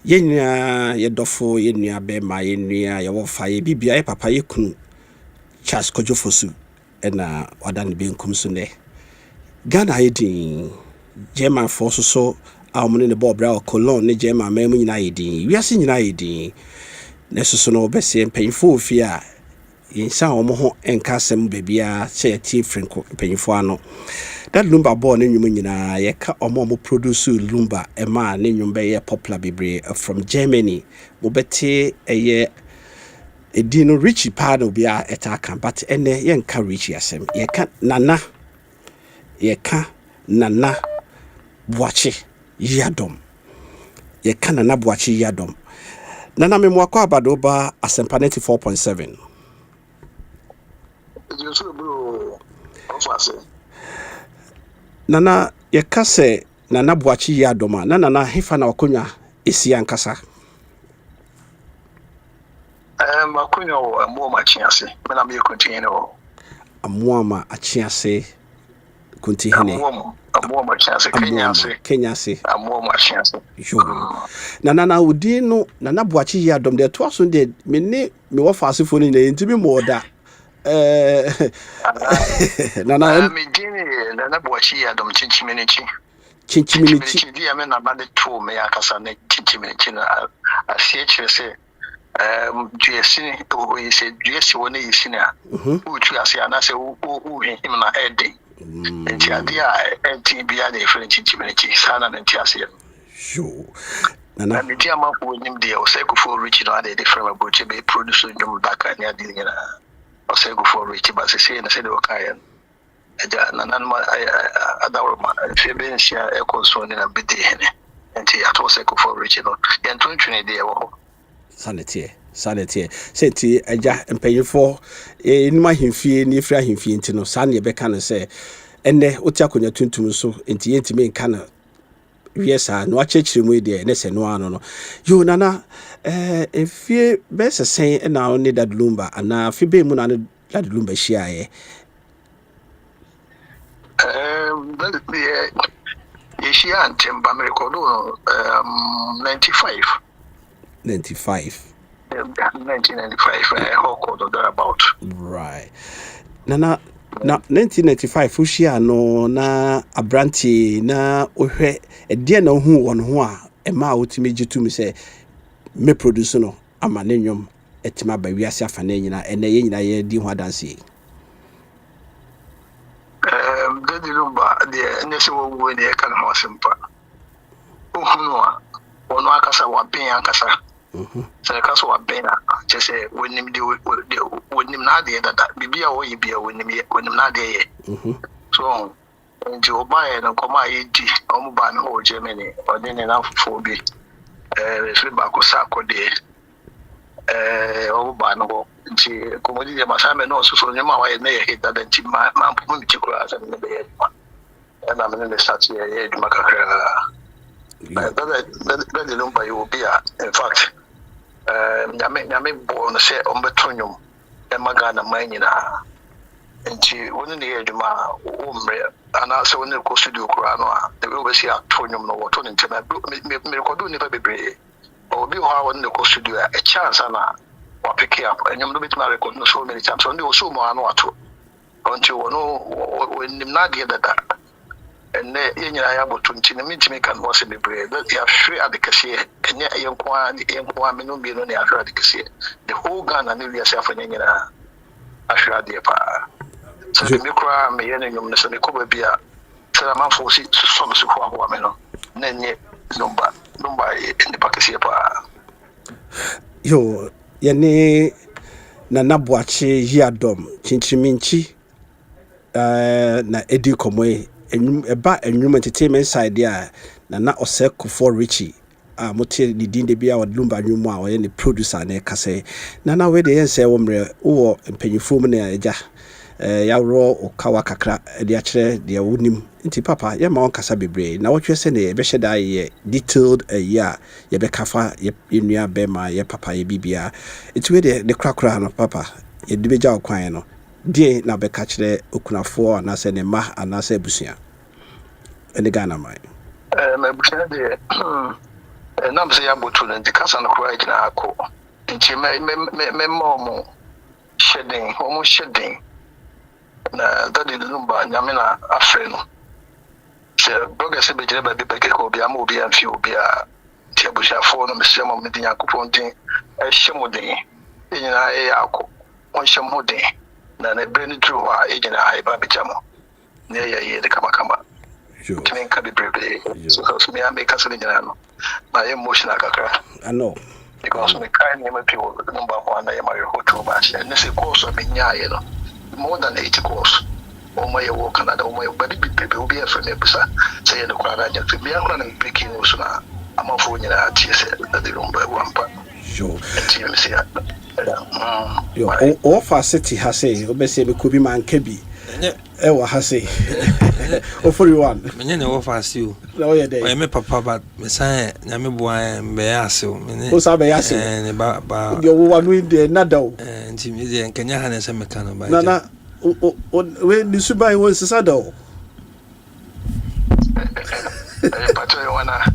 Yenya yedofo yenua bema yenua ye wofa ye bibia ye papa ye kunu Charles Kojofosu ena wadan benkum so ne Ghana yedin German force so amune ne bobra o colon ne German memu nyina yedin wiase nyina yedin nesuso no bese mpanyfo ofia yinsa omo ho enkasem bebia che tie frenko mpanyfo ano that lumba ball ne nyum nyina ye ka omo produce lumba ema ne nyum be ye popular bebre from Germany mo bete eye edino richie part obia etaka but ene ye nka richie asem ye ka nana buachi yadom ye ka nana buachi yadom nana me mwakwa abadoba Asempa 94.7 Nana ye kase nana buachi yadoma nana hifa na wakunya isi ankasa makunya amuoma chiase mena me continue amuoma achiase kuntihene amuoma chiase kenyase amuoma chiase nana udi no nana buachi yadom de to aso de me wofa asefo ni na ntimi moda nana me dini nana buachi yadom chinchimenichi dia me na bade to me akasa na chinchimenichi na asiechire se duasini o yese duasi wona yisina utu ase anase u him na ede enti ade a enti bia na efre chinchimenichi sana na enti ase nana me dia ma ko nim de o say go for rich no ade different about be produce ndum baka ni ade ni na o say go for rich but say na say de okayen eja nana ma adawro ma febe nsia e console na bede hene enti ato say go for rich no yentu ntwene de e wo sanity senti eja empanyefo enima hemfie ni efra hemfie enti no sa na ye beka no se enne oti akonya tuntum so enti yentime nka na wiesa no achechiremu de ne se no ano no yo nana efie bese sen na oni dadlumba ana fibe mu na dadlumba shiaye yeshi antemba me recordo 1995 Hoko about right nana 1995 ushia no na abranti na ohwe ede na hu won ho a ema otime gitumi se me produce no ama ne nwom etima ba wiase afa na nyina ene ye nyina ye di ho adanse the lumba the nese wo wo ne kan ho Asempa ohunu a ono akasa wa ben akasa so kaso wa ben a chese wonim de wonim na de dada bibia wo yibia wonim na de ye so nti obaye no koma yedi omo ba no ho Germany odine na fofo bi so ba ko sa ko de omo ba no nti komodi de masame no so nyama wa na ye hita da nti ma mpum ti ko asa ne be ye na me ne start ye duma kakra that the number you will be in fact nyame bo no se ombetonyum e magana manyina nti woni ne yeduma umre ana se woni ko studio kura no a de we be atonyum no woto ne ntena me record ni ba bebre obi ho a woni ko studio a chance na wa pick up enyum no bitma record no so many times on the so mo anu ato onti wono wonim na de dada enne yenyina ya botunti ne mitimi kan wo se bebre ya hwe adekase enye yenkwa me no bi no ne ahwe adekase the whole Ghana ne wi asafa nyina ahwe ade pa so the micro me yene nyum ne so ne ko ba bia sala man fo si so so ho abo me no na nye number ne pakase pa yo yene nana buachi yadom chinchiminchi na edi komoe eba enwum entertainment side dia na oseko for richie motie di din de bia odlumba nwum a oye ne producer na kase na we de yense wo mre wo mpanyifo mu na eja ya ro okawa kakra de a kire de wonim nti papa ye ma on kasa bebre na wo twese ne be hyeda ye detailed ya ye be kafa ye nua be ma ye papa ye bibia nti we de krakra no papa ye de beja okwan no die na be ka kire okunafo anase ne ma anase busia ene Ghana mai me busia de nam say abotu no ndi kasa no kura gina akọ nti me mo shedding na dadi lumba nyame na afre no se blogger se bejire ba bibeke ko bia ma obi amfi obi a ti abusha fo no mesre mo me dinya kopon din e hyemuden nyina e akọ on hyemuden na na bre ni dru ha e nyina ha e ba bejamo ne ye de kama Can be brave. So me I make us no. My emotional kakra. I know. Because me kind of people number one I am a hotel match and this course of you know. More than 80 course. Oh my work Canada, oh my body people will be a friend say the crowd to be a running breaking also now. I'm a phone in a TS that they don't buy one part. Sure. All facility has say, obviously, me could be man kebi. Ewa hase. O 41. Menye ne wo fast you. No ye dey. O me papa ba me san na me boa mbe yase o. O sa be yase. Ne ba. Yo wo wanu inde nada o. Nti me dey nkanya ha ne se me kan ba. Na we ni subai won sisa da o. Pato yo wana.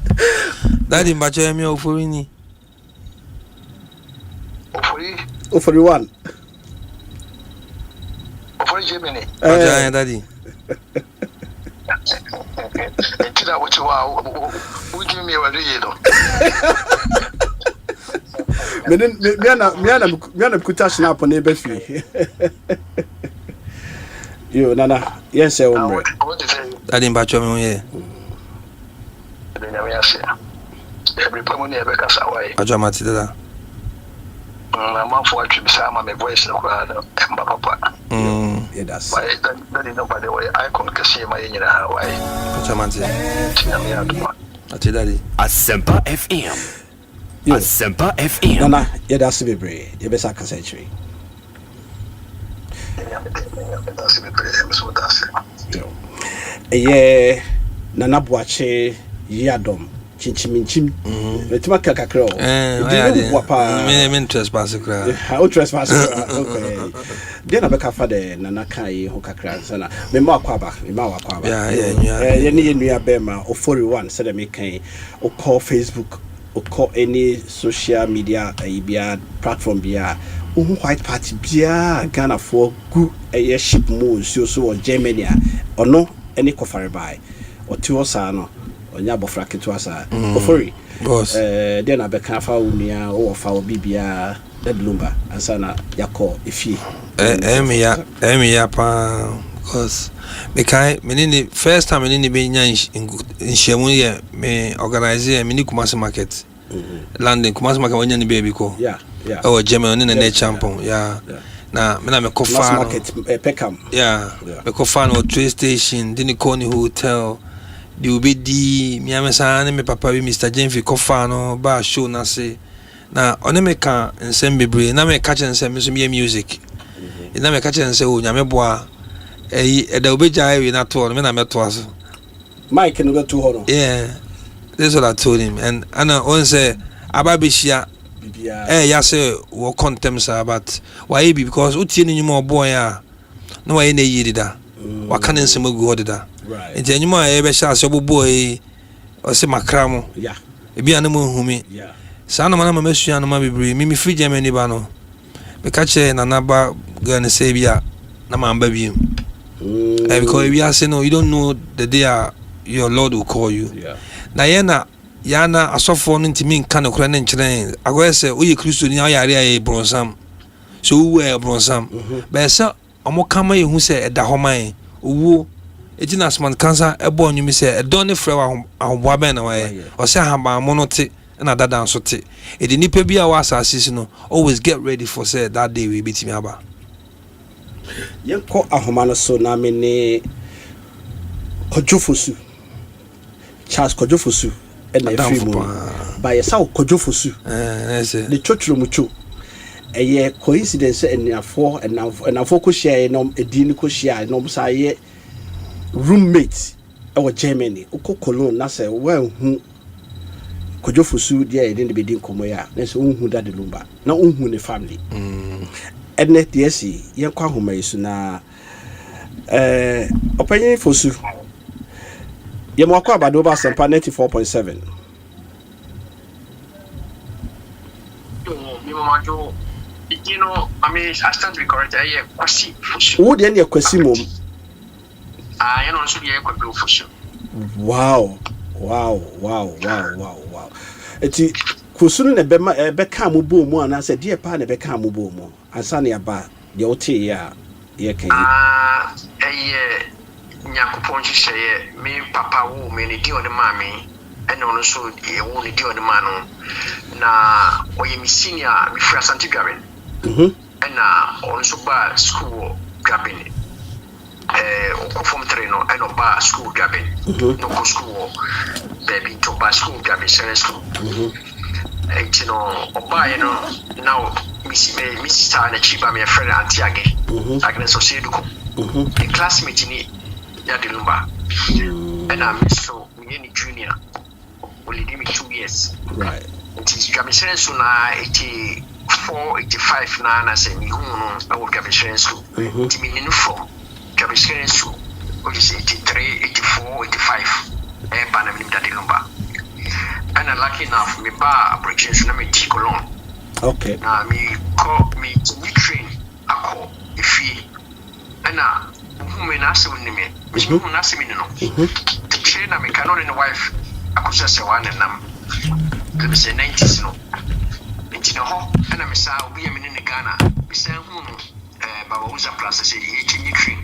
Daddy mbacho ya mi ofori ni. O 41. For Germany. Daddy. Tira what you are. Who give me a real? Me ana kuta snap on ebe fi. Yo nana, yes e omre. Daddy mbacho me ye. Every pamoni ebe kasa wai. Ajo mati dada. I'm for to be some my voice no crowd papa. Yeah, that's why that is nobody way I can see my in why. Pachamante. Ati daddy. Asempa FM. Asempa FM. Nana, yeah, that's be brave. You best I can say tree. Yeah, Nana Boache Yadom. Chinchiminchim. Metima kakakro. Me trespass kra. How trespass? Okay. Then abeka fa de nana kai ho kakra sana. Me ma kwaba. Yeah. Ye nua bema o 41 said me kan o call Facebook o call any social media bia platform bia o white party bia Ghana for good a ship mo so o Germany ono any kofare bai o ti o sa no onya bofra ketu asa ofori boss den abeka fa unia o fa obibia dedlumba ansana yakọ efie emi ya pa because me first time me be nya nhyiamu ye me organize me ni Kumasi market London Kumasi market onya ni baby ko yeah oh Germany ne champion na me kofa market Peckham me kofa no train station dini Coney hotel the obedi mi amesa me papa bi Mr. Jenfi kofa no ba show na se na one me ka nsem bebre na me ka chen nsem so me music na me ka chen nsem o nyame boa da obeja we na to no me na me to aso Mike no go to horo this is what I told him and ana on say ababishia ya say wo contem sa but why be because utie ni nyuma obo ya na why na yirida waka nsem agu hodida right enti anyuma e be sha so bobo o se makramo ebi anamu humi sana mana mamesua no mabibri mimi free Germany ba no be ka che na naba Ghana say bia na mamba bi because we are saying no you don't know the day your Lord will call you na yana asofo no ntimi nka no kora ne nkyerɛ agwese oye Kristo ni ayare aye bronsam so we bronsam be say omo kama ye hu say eda homan owo etina asman cancer ebo onwumi say edon ne frɛ wa ahoboa ben na wa o say hamba mono te na dada nso te edi nipa bi a wa asase no always get ready for say that day we beat me aba yenko ahoma no so na me ne kojofosu Charles kojofosu na efimu ba yesa kojofosu the chochro mucho eye coincidence enafo ko share no edin ko share no sa ye roommate e Germany ko Cologne na say wa hu kojofosu dia e den be din komo ya na say unhu da de lumba na unhu ne family ene de si ye kwa homa yisu na opanyin fosu ye mo akwa abado ba Asempa 94.7 Majo, you know, I mean, I stand to be correct. I am Kwasi Fusu. Who then your Kwasi mom? I am also the Kwaku Fusu. Wow. Eti kusunu ne beka mu bo mu ana se die pa ne beka mu bo mu ansa ne aba de wote ya ye kan Nyakopon hye me papa wo me ne di on ma me ene ono so ye wo ne di on ma no na oye mi senior mi fra Asante Garen ena ono so ba school Gabin o form 3 no eno ba school Gabin no ko school baby to ba school Gabin school you know oba you know now Miss Star na chiba me friend Antiage Agnes Oseduko the classmate ni ya Delumba and I'm so we junior only give me 2 years right it is Gabin so na 84 85 na na say me hu no I work Gabin school to me new from Gabin school which is 83 84 85 ba na me Delumba. And I'm lucky enough, me ba Abrokyire Nkomo me take along. Okay. Na me call me to train ako ifi. And na who na se woni me. Me who na se me no. To train na me canon and wife akusa se wan nam. Let me say 90s no. Nti no ho and me sa obi me ne Ghana. Me say hu no baba uza plus say e change train.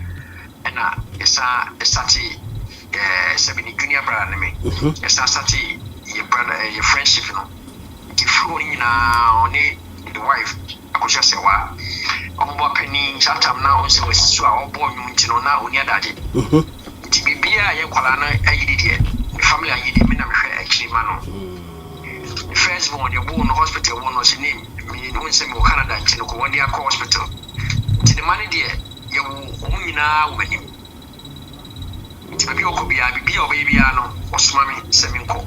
And na esa esati sabini junior brother me. Esa sati your brother, your friendship, you know. The flowing now, the wife, I could just say, wow. I'm more penny, shut up now, so it's so our boy, you know, now, when you're daddy. To be beer, I did it. The family, I did it, actually, man. The first one, you're born in the hospital, one was your name. I mean, when some Canada, you know, one day I call hospital. To the money there, you now with him. To be a baby, I know, or swimming, seminko.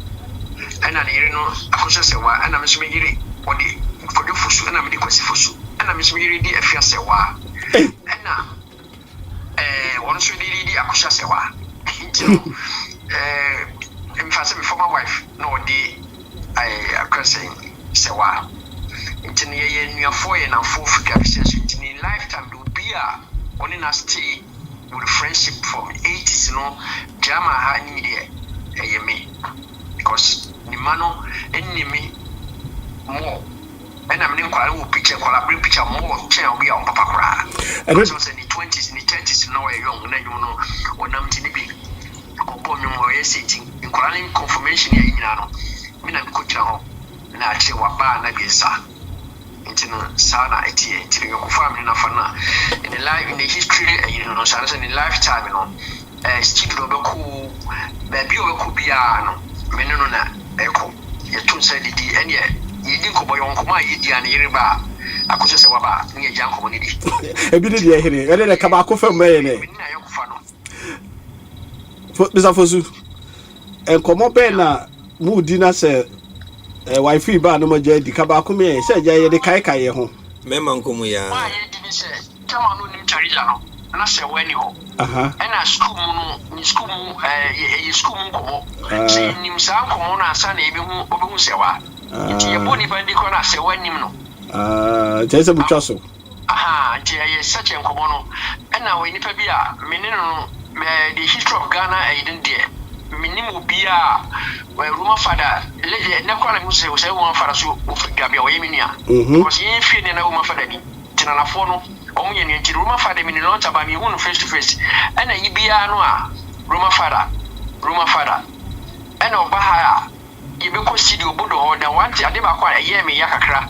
And I know, I could just say, why, and I'm smearing or the for the fusu, and I'm the Kwasi Fusu, and I'm smearing the affair say, why. And now, once you did the Akusha Sewa, in fact, for my wife, no, I can say, Sewa. It's in your 4 and 4 figures in lifetime, do be a only a stay with friendship from 80s, you know, Jama Hani there, me. Because the mano enemy more. And I'm in quite picture, bring picture more, chair we on Papa Cra. And it was in the 20s, in the 30s, now a young, then you know, when I'm Tinibi, or Bono sitting in Korean confirmation here in Yano. Mina Kuchao, and I say what bar Nagisa. Into Sana, till your family enough in the life, in the history, you know, in the lifetime, you know, Steve Roboku, Baby Okubiano. Menino na eko ye tun say di ene ye di nkobo yo nkoma ye di an yiriba akoso se waba ne ye janko ni di e bi di here e de ka ba ko fam me ne na ye kufa no Mr. Fosu enkomo be na mu di na se wifi ba no mo je di ka ba ko me se je ye de kai ye ho me man ko mu ya wa ye di se kama no nim charija no na se wani ho and a school mu school mu school mu komo say nim sa komo na asa na ebi hu sewa nti ye boni bandi ko na se wanim no jese butwa so nti ye such en komo no and na we nipa bi a menene no the history of Ghana didn't there minim obi a Roma father na kwa na mu se Roma father so ofika bia we yemia because ye fie ne na Roma father bi tinana fo no omunye ne nti Roma father mi ne launch about me hu face to face and na yibia no a Roma father and oba ha ye be ko studio bodo ho da wanti ade ba kwa ye me yakakra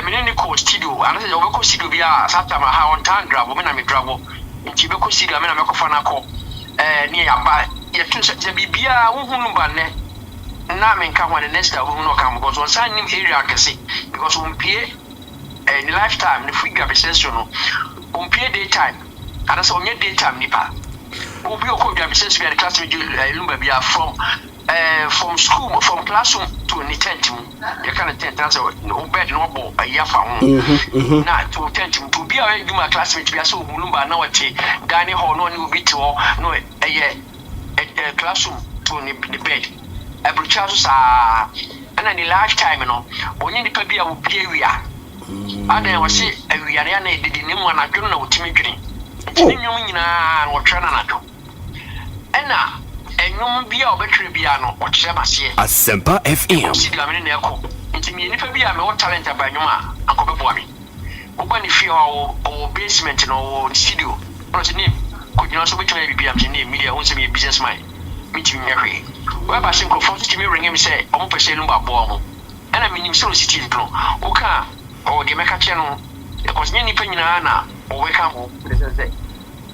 me ne ko studio ana se obe ko studio bia satama ha on tan grabo me na me grabo nti be ko studio me na me ko fa na ko ni aba ye tun se bibia hu ba ne na me nka ho ne next time hu no kam because on san nim area kese because on pie in lifetime the free gap session on pie daytime and so on your daytime nipa obi okọ gap session be the class with lumba bia from school from classroom to the tent you can tent and so no bed no bo yafa ho na to tent to be a do my classmate bia so lumba na wate dining hall no ni obi to no classroom to the bed Abrokyire sa and in lifetime no onye nipa bia wo pie wia Ada was say we are na didi ne mu na dwon na wotimi dwene. Nti ne nwom nyina no twa na do. Ena enwom bia obetwe bia no okye base. Asempa FM. Si dia me na ekọ. Nti me nipa bia me wo talent abanwom a ankobebo ami. Oba ni fie o basement no studio. No ti name. Ko nyina so betwe bibia me name media won say me business man. Me ti me hwe. Wa ba shin ko fo ti me ring me say o mo pese lu ba bo mo. Ena me nim so city no. O ka o de meka che no. E ko nyini pa nyina na o we ka ho. Say.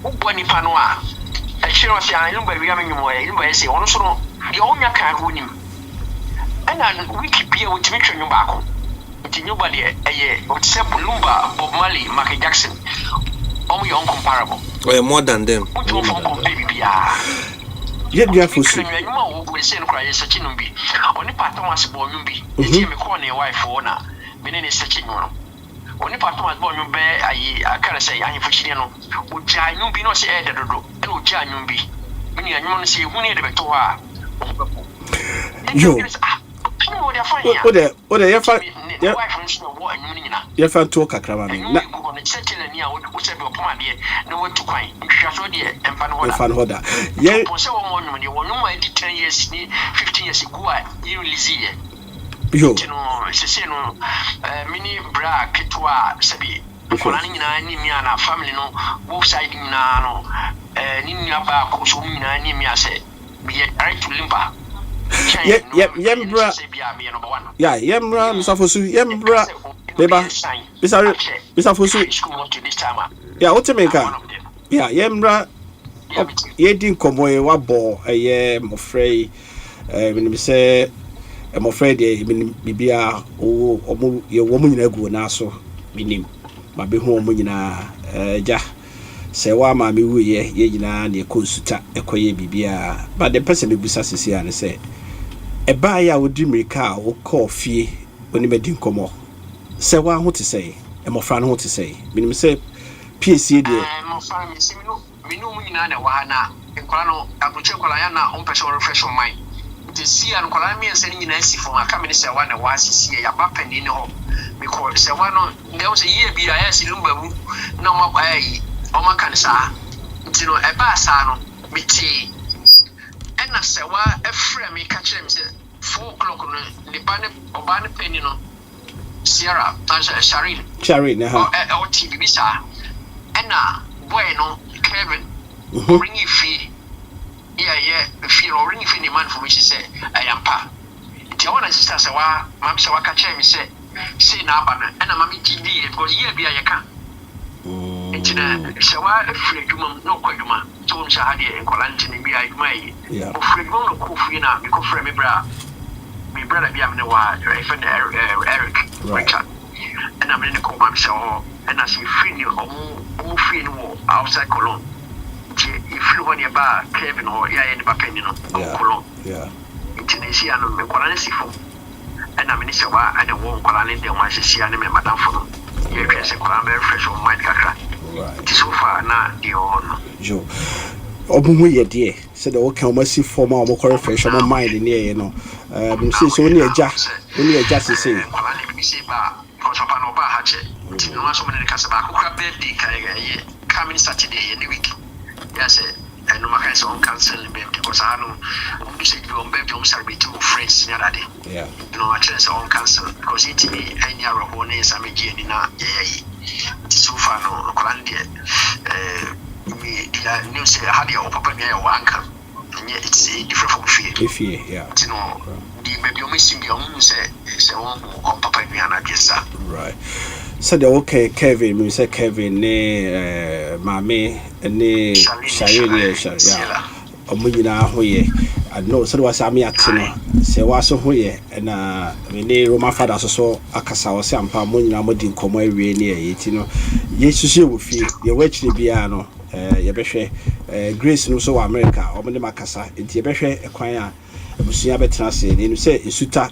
O bo ni pa no a. E chiro se an lu ba wi am nyumo e lu ba say ono so no. De o nya ka ho nim. Ena wiki bia o ti me twa nyum ba ko. Ti nyumba de eye o ti se Bulumba, Bob Marley, Michael Jackson. Omo you incomparable. Oh, more than them. What you from baby bia. Ye dia fosu. Nyuma wo go se no kra ye sechi no bi. Oni pa Thomas bo nyum bi. Ti me call ne wife wo na. Me ne sechi no. Oni pa Thomas bo nyum be ayi akara say ayi fuchiri no. O ja nyum bi no se e dodo. E o ja nyum bi. Me ni nyum no se hu ne de beto ha. Yo. Ode ya fa to kakra ma na fan hoda ye yo mini bra ketwa sabi kola ni nyina ni mi ana family no both side nyina no ni nyina ba ko so nyina ni mi ase bi right to limba yembra misafosu yembra beba misafosu ya otemeka ya yembra yedi nkomo e wabo eye mofrey minim se mofrey de bibia o omo ye wo mu nyina gu na so minim ma be hu omo nyina ja se wa ma me wu ye nyina na ekosuta ekoye bibia but the person be busa sisi an se eba ya wodi mirika wo call fie oni medi nkomo se wa ho te sei emofra no ho te sei minim se PSC de emofra mi se minu mu nyina na wa na nkola no abrokyire nkola ya na on person refresh on mind the see an nkola mi ense nyina asifo aka me se wa na wa sisi ya ba pani ne ho because se wa no there was a year bi ya si lumbabu na mo ayi o maka sa ntino eba sa no miti ena se wa efre me ka kire me se 4 o'clock no le bane oba ne penny no Sierra Sharin ha o TV bisa ena boy no Kevin ring ifi yeah feel ring ifi ni man for which say Ayampa ti wona sister se wa mam se wa ka kire me se na aba na ena mami GD because year bia ye ka ntina se wa efre dwuma no kwadwuma so nsa hade enkola ntine bia adwuma yi ofre dwuma no ko fie na me ko frɛ me bra bia me wa Eric Richard and I'm in the coma so and as you free you almost free no outside Cologne if you want your bar Kevin or yeah in the bapen Cologne Indonesia no me kola sifo and I'm in the wa and the one kola in the one see and me madam for you can say kola very fresh on mind kakra so far na the on jo obumu ye de se de wo kan o masi form a o ko refresh on mind ne ye no me say so ni eja se say kola ni bi say ba ko so pa no ba ha che ti no so me ne ka se ba ko ka birthday ka ye coming Saturday any week yes and no matter so on cancel me because I know you say you on birthday on celebrate with friends near that day you know actually so on cancel because it me any other one is am gi ni na so far no kola ni me the news say how the papa me your uncle it's different from fear yeah you know the baby o missing the on say on papa me na gesa right so the okay Kevin me say Kevin ne mame ne Sharia yeah omuyina hoye I know so was am yate no se waso hoye na me ne Roman father so akasa wo se ampa omuyina modi nkomo awie ne yeti no yesusu wo fie ye wachiri bia no ye behwe Grace no so wa America omde makasa enti ye behwe ekwan a abusuya betena se ne se esuta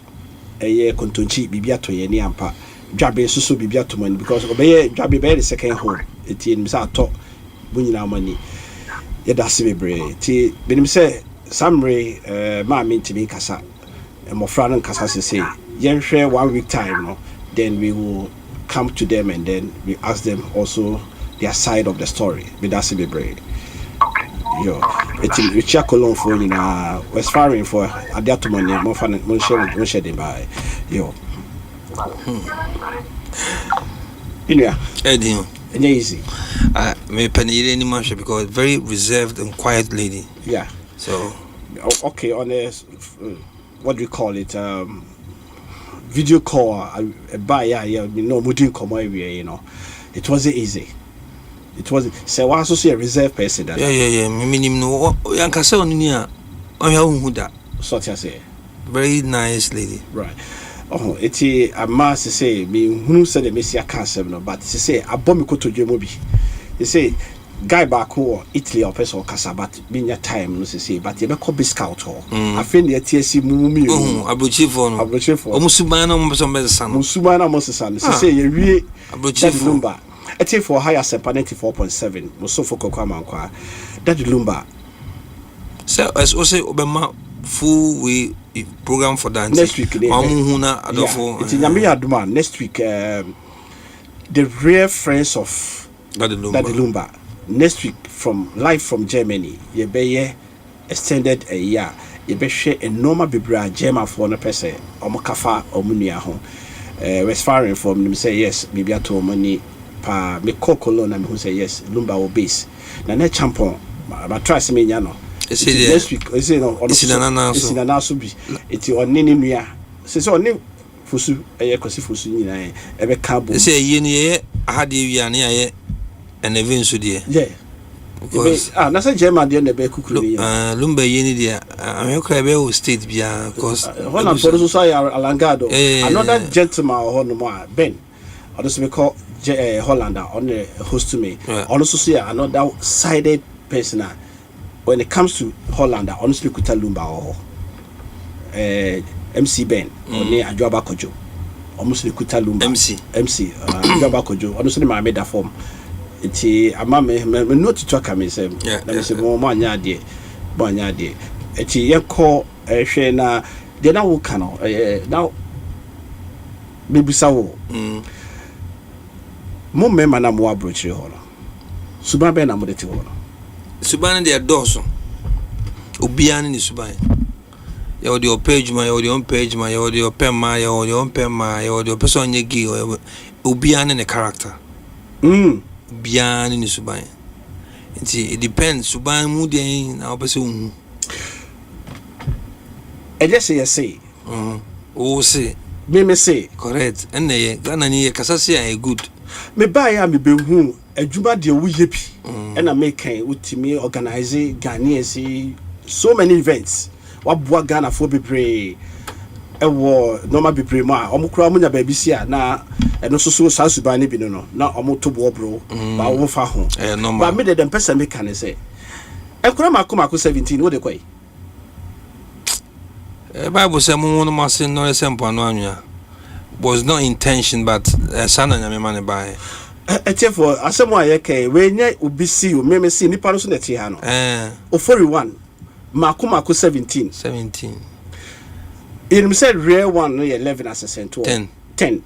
eye kontonchi bibia to ye ne ampa dwabe susu bibia to mani because obeye dwabe be the second home enti ni sa to bunyina mani ye da se bebre ti benim se samre ma mentimi kasa mofra no kasa se yenhwe 1 week time no then we will come to them and then we ask them also their side of the story. But that's a bit brave. Okay. Yo, it's check alone for you now. Was firing for adapt money. More fun. More share them by. Yo. Yeah. Eddie. And easy. Me penny any much because very reserved and quiet lady. Yeah. So. Okay, on a what do you call it? Video call. Moving Nkomo area. You know, it wasn't easy. It wasn't. So I also see a reserved person. That Yeah. Me no. Yankasa oniya. Oya huda. So I say. Very nice lady. Right. Oh, it's a mass to say me who said the Messia cancer, no, but to say a bomb to Jomobi. They say guy back or Italy or person or Casa, but being your time, no, say, but you become be scout or I think the TSC Mumi, Abrokyire for Musubana Musubana say you really Abrokyire Lumba. I take for higher Asempa 94.7, was so for Kwaku Amankwatia. That Lumba. So as also Obama full we program for that next week. It's in Yamiya Duma next week. The rare friends of Dadilumba next week live from Germany. You be extended a year. You be share a normal bibra German for no person. Omokafa omunia home. West firing from them say yes. Maybe I told money pa me kokolo na me who say yes. Lumba will base. Na ne champion. But try me nyano. Next week, it's in Nasubi. It's on Nini Mia. Since on Nim Fusu, a Cosifusu, a cabo. Say, Yeni, I had you and eventually, yeah. Because that's a German, the Beku, Lumba Yeni, dear. I'm a state, yeah, because one of those society are Alangado. Another gentleman or no Ben, or this we call Hollander on the host to me. Also, see another sided person. When it comes to Holland, I honestly could tell Lumba or MC Ben or near Ajoaba Kojo. Almost could tell Lumba MC Ajoaba Kojo. Honestly, I made that form. It's a mamma, not to talk. I say, let me say, more Banyadi. It's a young call a shena. Then I will cano now. Maybe so. More men and more Abrokyire Hall. Subaben and Modeti Hall. Suban de adoso obiane ni suban ya odi o page ma ya odi on page ma ya odi o pen ma ya odi on pen ma ya odi o person nyegi obiane ne character obiane ni suban it depends suban mu den na opese hu e just say o say me say correct and ye Ghana ni kasase a good me ba ya me be hu adwuma de wo yepi and I make ultimate organize Ghanaians so many events wabua Ghana for bebre ewo normal bebre ma omukura munya baby sia na eno so sansuba ne bi no na omotobo bro ba wo fa ho ba me de dem person make can say ekura makoma 17 wo de kwai Bible say mo no masin no Asempa no anwa was not intention but sana nyame mane bai for asemo ayeke we nya obi si o meme si nipa no so na ti ha no o 41 makoma 17 in said rare one no 11 as a cent 10 and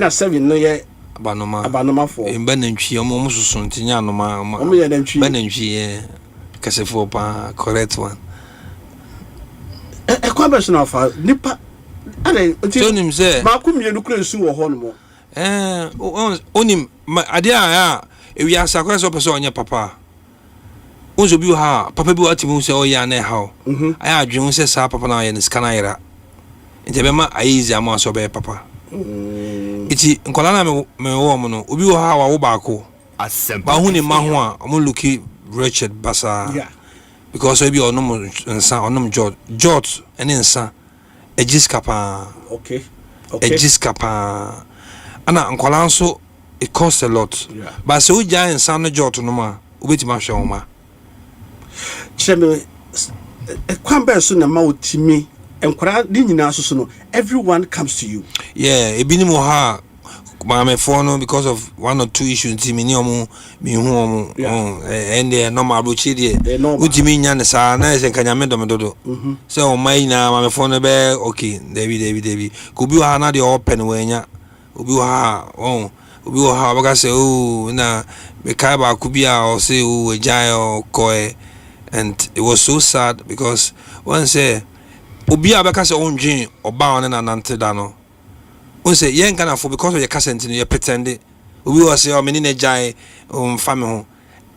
a 7 no ye abanoma for in benantwi omo susun tinya no ma omo ye nantwi benantwi kasefo pa correct one conversion of nipa ade so nim say makomie no kura su wo ho no mo onim adia ya ewi asakwa so person onye papa unzo bi ha papa bi wati mu se o ya na ha aya adwen se sa papa na ya ne skana ira nte be ma aizi ama so be papa iti nkola na me wo mo no obi ha wa wo baako Asempa ba hu ni ma ho a omo lucky Richard Basa because obi onom nsa onom George ene nsa ejiskapa okay ejiskapa ana nkola nso it costs a lot but so giant nsa no George no ma obeti ma hwe oma cheme kwamba so na ma otimi enkwara di nyina so no everyone comes to you ebini mo ha my phone because of one or two issues timi ni omo mi hu omo and normal Abrokyire utimi nya ne sa na ese kanyame dodo so o mai na my phone be okay David ko bi ha na de open we nya obi ha obi wo ha baka say oh na me kai ba kubia or say oh a giant koi, and it was so sad because one say obi abaka say onjin oba on na nante da no one say yen kana for because of your casent you pretend obi was say o me ni na giant family ho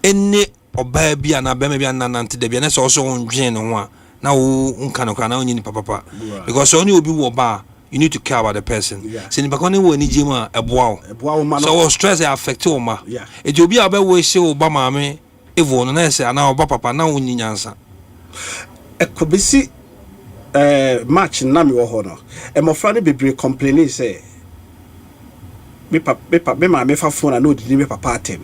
enne oba bia na be me bia na nante da bia na so so onjin no ho a na wo nka no kana onyi ni papa because only obi wo ba you need to care about the person. So ni bakoni wo ni jima eboa wo. So stress affect wo ma. E je obi abe wo hye oba maame evo no na se ana oba papa na wo nyansa. E ko bisi match na me wo ho no. E mo fra ne bebre complain say me maame fa phone na odidi me papa atem.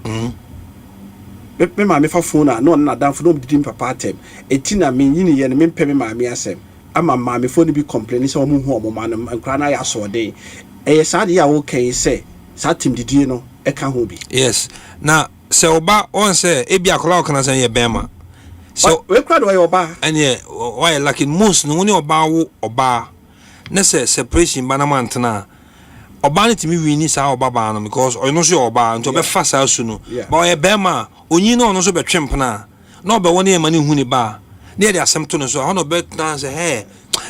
Me maame fa phone na dan fo no odidi me papa atem. Eti na me yini ye ne me pɛ me maame asem. Ama maame fo ni bi complain say omo hu omo ma no nkra na ya so de e sa de ya wo kan say sa tim didie no e ka ho bi. Yes, na se oba on say e bi akola o kana say ye bema so we kra do ye oba and ye why like most no ni oba wo oba na say separation ba na mantena oba ni timi wini sa oba ba no because o no so oba nto be fa sa su no ba ye bema onyi no no so be twempna na oba woni e mani hu ni ba near the Asempa no so I no bet na say hey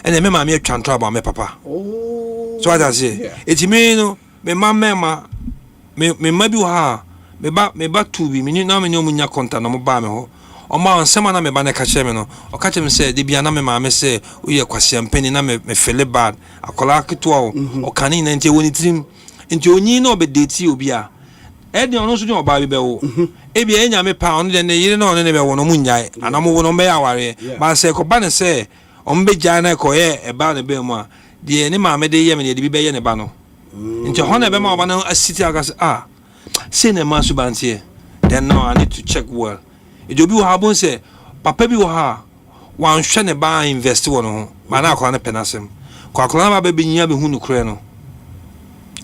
and me ma me twan trouble me papa so what I say it me no me ma me ma bi ha me ba tu bi me na me no munya Akonta no mo ba me ho o ma nsema na me ba na ka che me no o ka che me say de bia na me ma me say o ye kwase ampani na me feel bad akola keto o kan na ntie woni trim ntie onyi na obedeti obi a edi ono so de oba bi be wo ebi enya me pa ono de ne yire na ono ne be wo no munyae anamo wo no be aware ba se ko ba ne se on be gya na ko ye e ba ne be mu a de ne ma me de ye me de bi be ye ne ba no nti ho na be ma oba na asiti aga se say ne ma su bantie then no I need to check well e jo bi wo ha bon se papa bi wo ha wan hwe ne ba invest wo no ho ma na akwa na penasem ko akwa na ba be nya be hu no kure no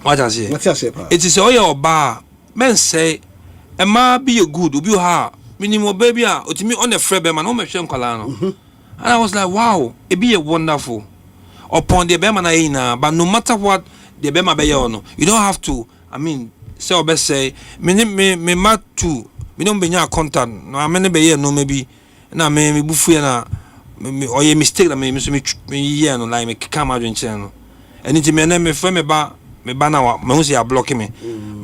what I say it is all your ba men say Emma be a good ubi ha minimum baby otimi on the free man o me hwe nkwala no and I was like wow it be a wonderful upon the bema na ina but no matter what the bema be no you don't have to I mean say obe say me ma tu me no be nya Akonta no amene be ye no maybe na me bufu ye na me oye mistake na me so me ye no like me kama adwen che no eni me na me free me ba na wa me hu se ya block me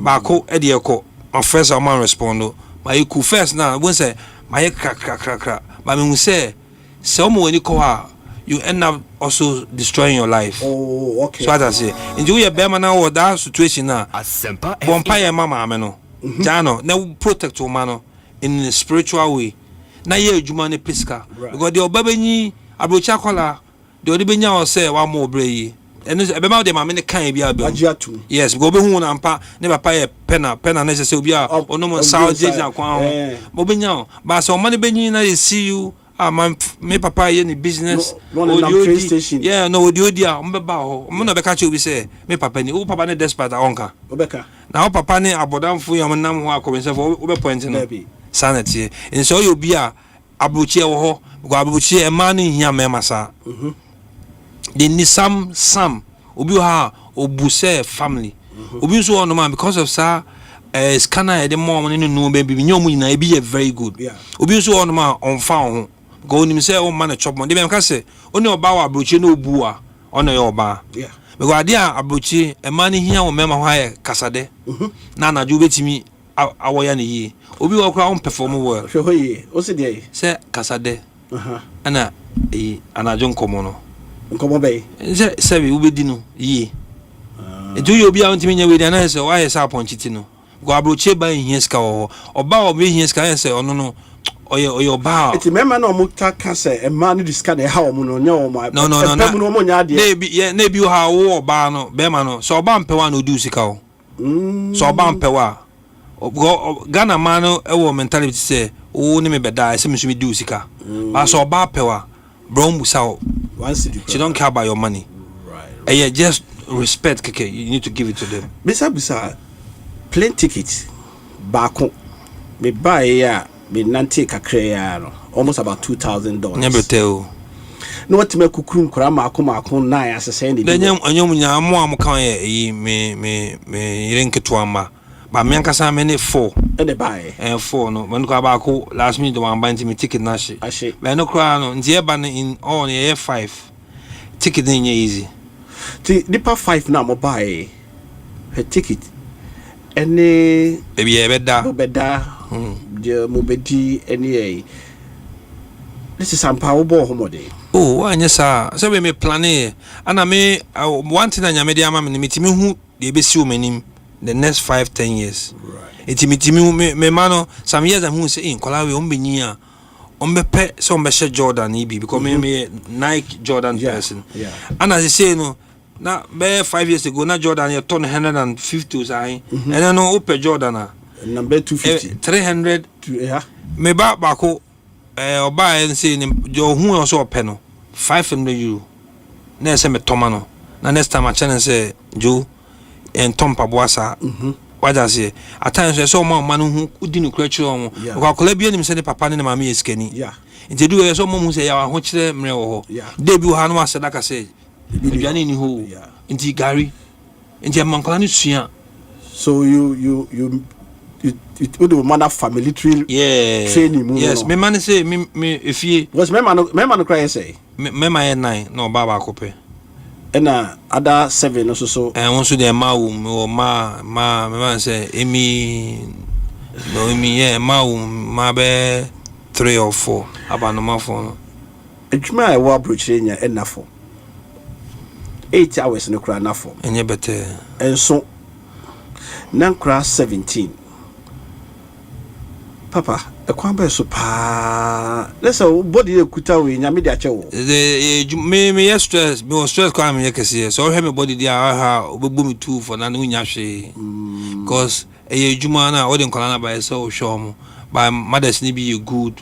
ba ko e de ko my first man respond but you could first now when say my crack but me say some when you call you end up also destroying your life. Oh, okay. So what I say enjoy your bema now or that situation now Asempa bonfire mama ameno jano na protect your man in a spiritual way na ye adwuma ne piska because the obabenyi Abrokyire akola the odibenya o say wa mo obre and ebe ma de ma me ne kan bia be yes go be hu na mpa ne papa ye pena na se obi a ono mo South Jersey akwan ho bo be nya ba so mo ne be nyi na see you man me papa ye ni business yeah no odi a mo be ba ho mo na be ka che obi say me papa ni o papa ne despite onka obeka na o papa ne abodamfo ya mo nam ho akobense fo o be point no sanity en so you obi a Abrokyire wo ho go Abrokyire e ma ne hia me masa they need some obi ha obuse family obi so on man because of sir scanner the mom no baby nyomu nyina e be very good obi so on man on fa ho go nim say o man chop mo de be say oni oba wa Abrokyire no obu a ono ye oba because ade a Abrokyire e man hia wo mema ho aye kasade na anaju betimi awoya ne yi obi wo kra on perform well hwe hoye o se de say kasade ana anajo nkomo no Nkomo bay se we ubedi no yi do you obi a ntimi nya we dey na say why say aponchiti no go Abrokyire ba hia ska wo oba obi hia ska say ono no oye oba eti mema na omukta ka say e ma no diska na ha omo no nya omo no no omo nya ade na bi ha wo oba no be ma no so oba mpewa no du sika wo so oba mpewa Ghana man no e wo mentality say o ni me beda say me so me du sika ba so oba pewa bro musa she don't care about your money right. And yeah, just respect keke you need to give it to them bisa plane ticket baako me buy ya me nante kakra ya no almost about $2,000 never tell no what me kukuru nkora maako na ya sese ni anyom nya mo am kan ye me yire nketo ama But me ankasa me ne 4. And the buy. And 4 no. When ko ba ko last minute one buy me ticket na she. Ashe. But no kra no nti e ba in on year 5. Ticket dey easy. The Nipa 5 now mo buy her ticket. Any Baby e beda. The mobedi any this is Asempa obo homode. Oh, why sir? So we me plan e. And me one thing na nyame dey ama me metimi hu dey be si o manim the next 5-10 years. Right. Metimi me mano some years am hu say in kola we on benyi a on be pe so on be share Jordan EB because me Nike Jordan person. Yeah. And as I say no na be 5 years ago na Jordan you turn 150 say and then no open Jordan number 250 300 yeah. Me ba ko oba en say ni jo hu o so open no 500 euro na say me toma no na next time I challenge say jo en tompa boasa what I say at times so man hu udi no kura chiro mo ko akola bi anim say ne papa ne mama yeskani yeah nti do so mo hu say ya ho kire mre wo ho de bi ha no aseda ka say aduane ni ho nti gari nti am nkola ni sua so you do man family training yes me man say me if you was me man cry say me my 9 no baba kope and other 7 also so and once the ma me man say emi no emi ma be 3 or 4 about no 4 no ejuma e wa Abrokyire nya enafo 8 hours no kra nafo enye bete enso nan kra 17 papa e kwan be so pa let's say body ekuta we nya me dia che wo me yes stress me was stress kwa me yekese so he me body dia ha obebu me too for na nya hwe because e juma na o de nkola na ba so show mo by mothers ni be good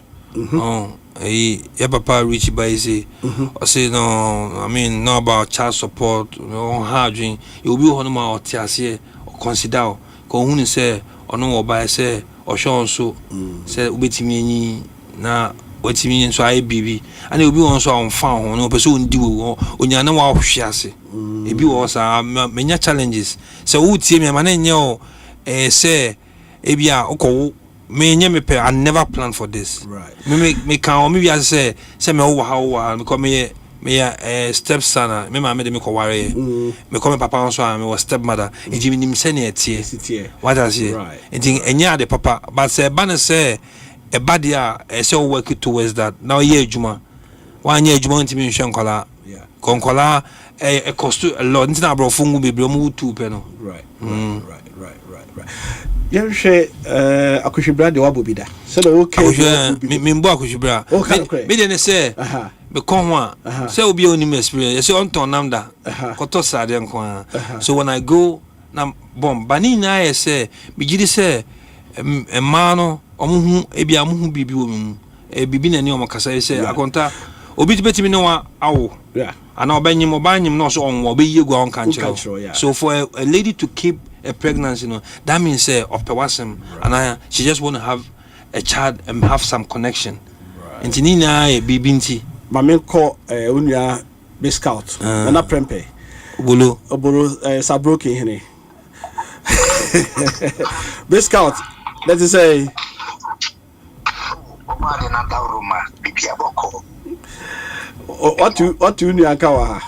yeah papa reach by say I say no I mean no about child support no hard dream you be on ma otiase consider ko hu ni say ono oba say o show so say obetimi anyi na watimi nso aye bibi ana obi won so on fan ho no person ndi wo onya na wa hwe ase ebi wo sa menya challenges say wo tie me ma na nye o say ebia okowo me nye me pe I never planned for this right me can maybe I say me wo ha because me stepson me ma me de me ko ware me ko me papa so me was stepmother ejimi nim se na etie what I say enti enya de papa but say ban say e bad ya say work towards that now ye ejuma wan ye ejuma ntimi nhwe nkola konkola e cost a lot ntina abrofo ngu bebre mu tu pe no right Yehwe akohwebra de wabobida so the okay me mbo akohwebra me de ne say be kon ho a say obi onim experience say on ton namda koto sade nko so when I go na bom bani na ye say me gidi say e ma no omuhu ebi amuhu bibi wo mu bibi na ni o makasa say akonta obi tibetimi ne wa awo ana obanyim obanyim no so on obi yegu on kan chiro so for a lady to keep a pregnancy that means say of pewasem and she just want to have a child and have some connection and nina e bibinti mame ko onua be scout na prempe obolo sabroki hene be scout let us say omade na dawroma bibia boko what you nya kawa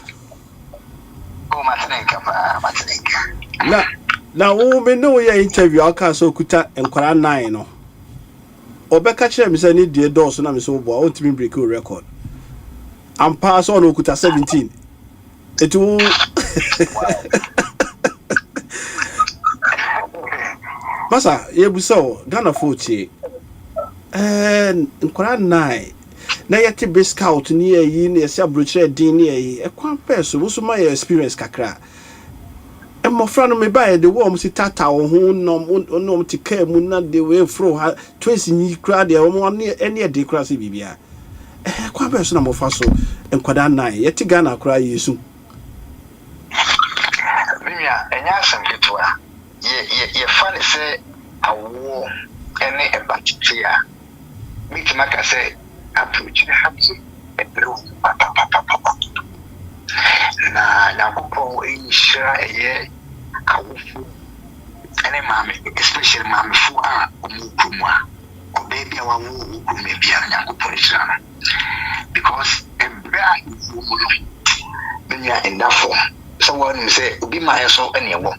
o matrenka na wo me no ye interview aka so kuta enkwara 9 no obeka kire me say ni die dose na me so bo o ntimi break record am pass on okuta 17 etu masa ye buso Ghana 40 enkwara 9 na yete be scout ni yi na yesi Abrokyire din ni yi e kwan peso wo so ma your experience kakra e mo fra no me ba de wo mo si tata wo ho no ti ka mu na de we fro ha twins ni kra de wo mo ene de kra se bibia kwan peso na mo fa so enkwada 9 yete Ghana kra yesu mimia enya sanketwa ye fa ne se awo ene e bachitia mikima ka se Abrokyire hamsi ebro na kupo inshira eye awufu ene maame especially maame fo a omukuma o baby a wawo okume bia nyankopon hyira because ebra ifumu benya endafo so one say obi my so ene wo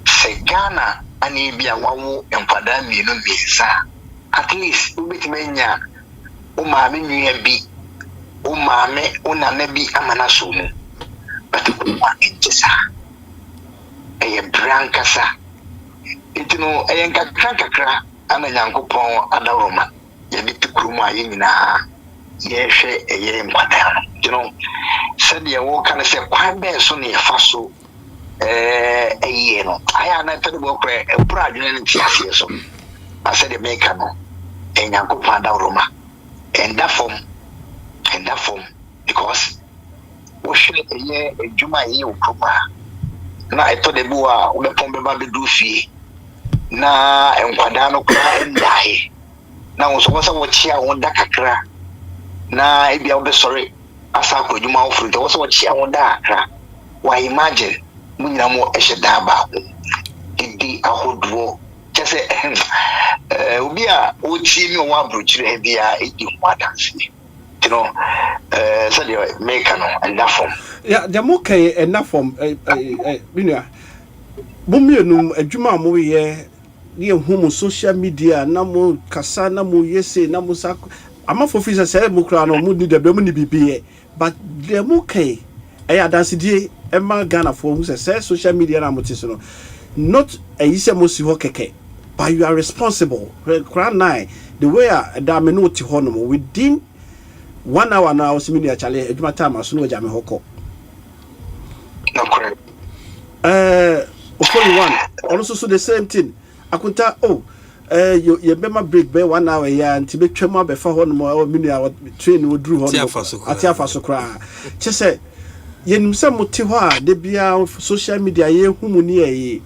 se Ghana ani bia wawo empada mienu miensa at least ubitimenya o maame nua bi o maame o nana bi amana so mu but o enjesa eye brankasa itino eye nkakra ana nyankopon adaroma ye bitu krumu aye nyina ye hwe eye mpadano itino said ye wo kana se kwan be so ne fa so eye no aya na tede bo kre ebura adwene ne tiase so ase de make no nyankopon adaroma and that form because wo hwe eye adwuma ye okuma na eto de bua wo bepon be ba bedu fie na enkwada no kra ndai na wo so wo chia wo da kakra na ebia wo be sorry asa ko adwuma wo furu wo so wo chia wo da akra wa imagine munyina mo eheda ba idi ahodwo kese obi a o tie mi wo Abrokyire bia edi ho adanse you know so the make no and that form yeah the mo kai enough form binua bomienum adwuma mo ye ne ehum social media na mo kasa na mo yese na mo sa amafo fi say mo kra no mo ni de mo ni bibie but the mo kai adanse die e ma Ghana for who say social media na mo tiso no not ayise mo si ho keke but you are responsible kra nine the way that me no ti ho no within 1 hour now was media chale adwuma time aso no jame hoko no correct only one also the same thing Akonta you bema break be 1 hour ya nti betwam abefa ho no media train wo duru ho no atiafa so kra chese yenim se moti ho a de bia social media ye humu ni eye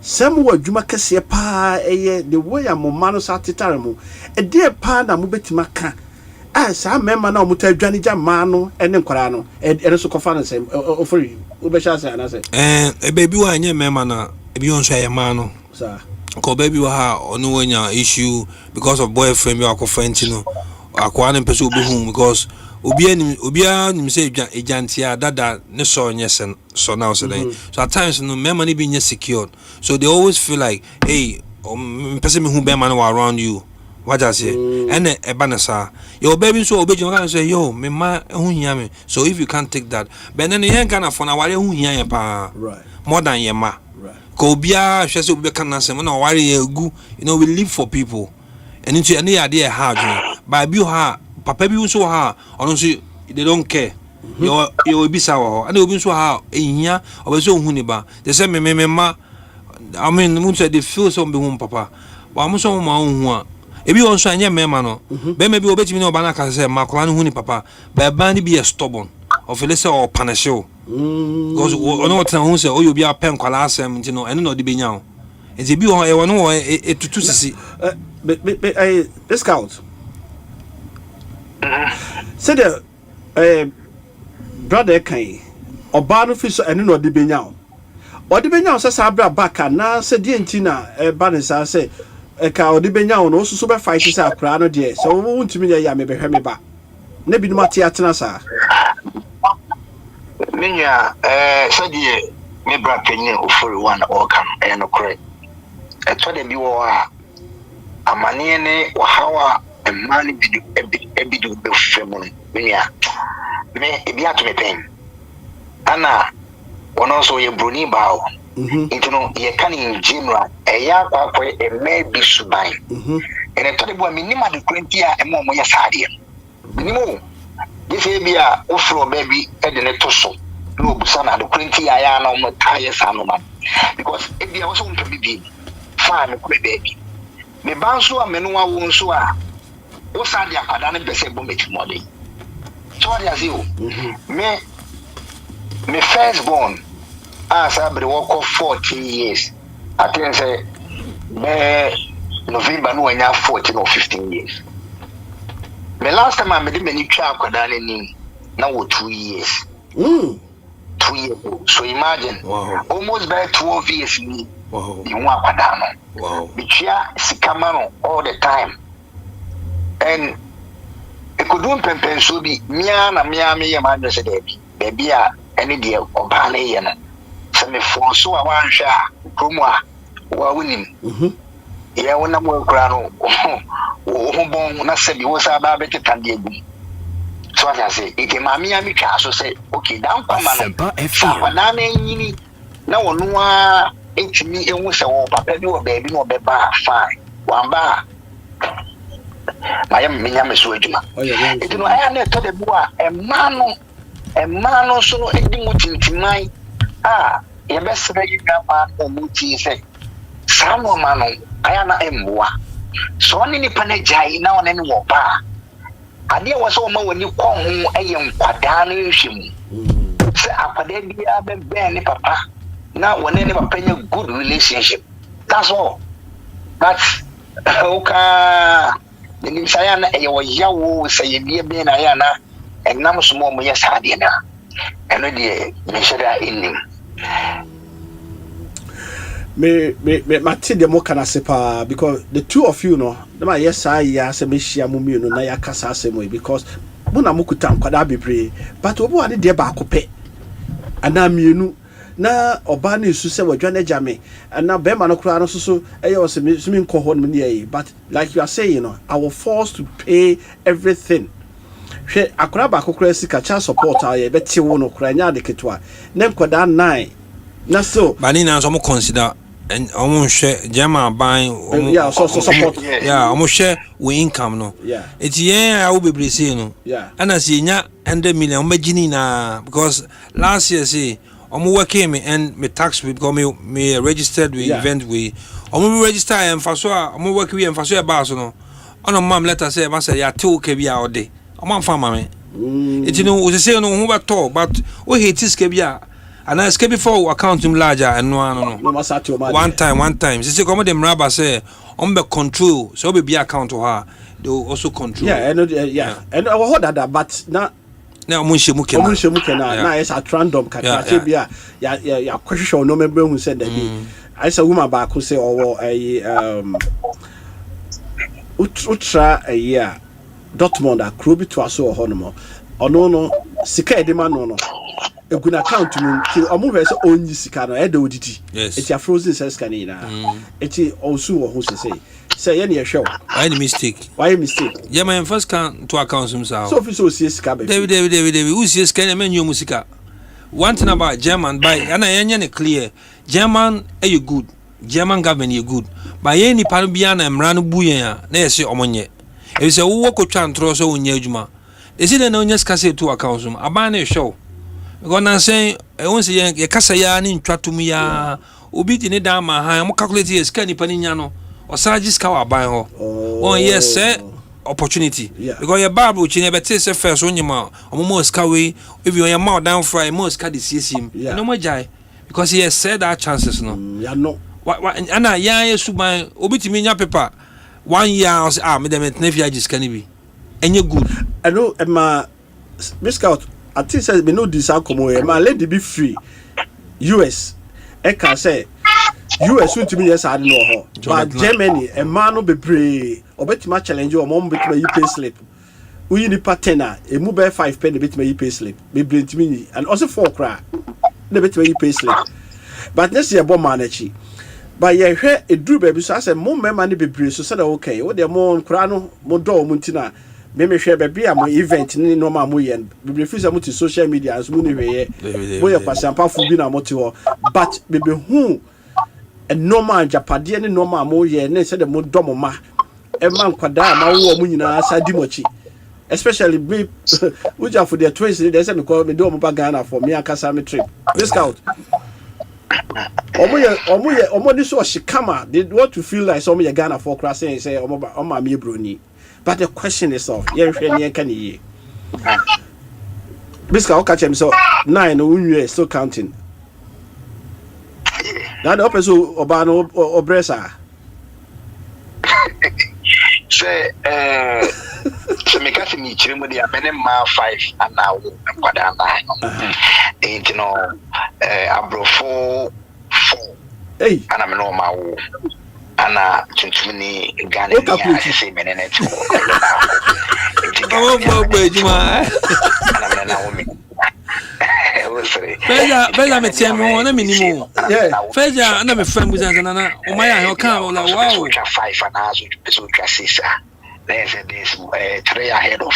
sem wo adwuma kese pa eye the way amoma no sa tetare mu e de pa na mo betima ka sa memma na omuta adwane jama no ene nkwara no ene so kofa no sem ofori obesha se ana se baby wa anye memma na ebi on so ayema no sa ko baby wa ha onu wanya issue because of boyfriend bi akofa ntino akwa ne pese obi hu because obia nim say agentia dada ne so nyesen so now so so at times no memma ni be secured so they always feel like hey pese me hu be man around you what I say and ebanasa your baby so obeji can say yo me ma hu hia me so if you can't take that but then you can afford na ware hu hia pa right more than your ma right ko bia hwe se obi kan na say na ware egu we live for people and into any idea hard by bi ha papa bi so ha ono so they don't care you be sawa and obi so ha ehia obeso hu ni ba they say me ma I mean mun say they feel so be hu papa wa mo so ma hu a ebi won so anya mema no be maybe obetimi no bana ka say makwa no hu ni papa ba ba ni be stubborn of let's say or punish you because ono what na hu say oyo bi apen kwala asem nti no eno no de benya o enti bi won e won no etutu sisi this scout say the brother kai oba no fi so eno no de benya o de benya o say sabra baka na say die nti na ba ne sa say eka odi benya wo no so be fight say akra no de so wo ntimi ya me behwe me ba na bi no mate atena sa minya sadie me bra penye ofori one organ no correct eto de bi wo a amane ne wahawa emani bidu be femu minya me ebi ato me pen ana ono so ye broni bawo into no ye can in general eya kwakwe maybe subai ene to de bo minima de 20 a emo mo ya sade minimo this bia ofro baby e de ne to so no busa na de 20 a ya na mo taye sanu man because e bia wo so mpa bibi fa me ko baby me banso a menu a wo so a wo sade akwada ne bese bo metimode so what you see me first born as I work for 14 years. I think say November no when 14 or 15 years. The last time I made many child now 2 years. 2 years. So imagine almost by 12 years me wow you want akwadaa no wow bitua sikama no all the time and ekudum pempenso bi mia me ye ma adresse baby a ene de oba na ye no se me forso a wanhwe a promo a wa wonim ye wona mo kura no wo bon na se bi wo sa ba beti tande egu so I say ite mami ami twa so say okay dan kwama no sa na nyini na wono a etimi ehu se wo papa bi wo baby no be ba fine wamba mayam minya meso adwuma ite no aya na to de boa emano so no edi mutintimai ye besere yi gama o muti say sano mano aya na emboa so ni nipa na jai na one ni wo ba ade wo so ma woni ko ho eye nkwadaa na ehwem se akwadaa bia be ni papa na one ni papa nya good relationship that's all but okay ni saya na eye wo yawo say bia be na ya na enam so mo ye sade na eno de me sheda inni me mate de mo kana sepa because the two of you know na yes ya se me hia mo mienu na ya kasa asemo because mo na mokuta nkwada bebre but obo ade de ba akopɛ ana mienu na oba na esu se wadwa na jame na be ma no kura no so eye o se me nko ho no ne but like you are saying you know I was forced to pay everything hwe akura ba kokura sika cha support aye beti wo no kura nya de ketwa na nkwada 9 na so bani na so mo consider and almost German buying so support almost share we income no it's I will be blessing no and as nya 100 million magini na because last year say working me and me tax because me registered we event we register and for so work we and for so about no on mom letter say ma say ya two ke bia ode farmer me it no we say no who but we hate this ke bia and I skip before account him larger and no one time she say come them rabba say be control so be account to her they will also control and I hold that but now munche muke na is at random kaka bia ya question no member who said that I say woman back who say ultra a year Dortmund a crew to us or honomo or no sika edema no a good account to me omo be say onyi sika no e da odidi it ya frozen says kanina it also who say any show why mistake yeah my first can to account himself so officer see sika be David who see sika na menyo musika one thing about German by and I clear German you good German government you good by any pan bia na mra no buyen na yesi omonye e say wo kwotwa ntro so wonya adwuma e si na onya sika say to account him aban na show because na say e won say ye kasa ya ni ntwatum ya obi di ne da ma ha mo calculate ye sika ni pani nya no o sarge sika wa ban ho on yes say opportunity because your bible chi ne beti say first onyima omo sika we if you your mouth down fry mo sika the CSM no mo jai because he has said that chances no ya no ana ya yesuban obi timi nya paper 1 year me dem na fi agiska ni bi enye good I know ma Scout I think say me no this Nkomo ma let it be free US e can say US ultimately yes I know ho but Germany e ma no bebre obetima challenge o mo betima yi pay slip uyi ni partner e mu be 5 pen betima yi pay slip bebre ntimi and also 4 cra na betima yi pay slip but next year bo manachi but ye hwe eduru baby so ase mo mema ne bebre so say okay wo de mo kra no mo do mo ntina me hwe baby am event ni no ma mo ye bebre fi say mo ti social media as mo ni hwe ye mo ye kwasampa fu bi na mo ti ho but bebe hu a normal japade ne normal mo ye ne say de mo do mo ma e man kwada ma wo mo nyina sa di mochi especially me uja for the twins they say me call me do mo ba Ghana for me akasa me trip this Scout omo ni so shikama they want to feel like some Ghana for class say omo me broni but the question is of ye hwe ne kan yi Biska o catch him so 9 unwe still counting that up so obano obresa say so me kasi ni chirimo dia bene ma 5 and now kwada 9 you know abrofo 4 Hey. Ana me no ma wo. Ana tuntumni Ghana ni say menene to. Oh, Juma. Ana me na wo me. Beja me tiam ho na minimum. Feja na me friend buza na o maya ho kan o la wow. 5 and as so 6. There's this 3 ahead of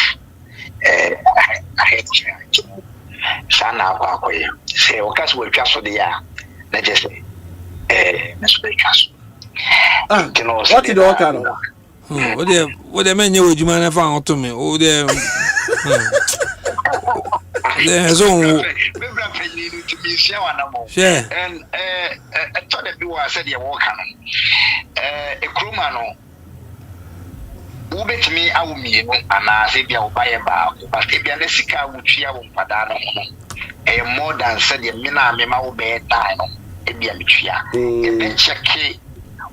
sana Kwaku say o kaso we twa so de ya na just na so de twa so what did o ka no o de menye o juma na fa on to me o de le zo bebra fanyini to me sia wana mo and I thought that you said you walk e kroma no ubetimi awumienu ana se bia obaye ba but e bia na sika wutwia wo mpada no no more than said ye mina me ma wo be die no e bia metwia e be cheke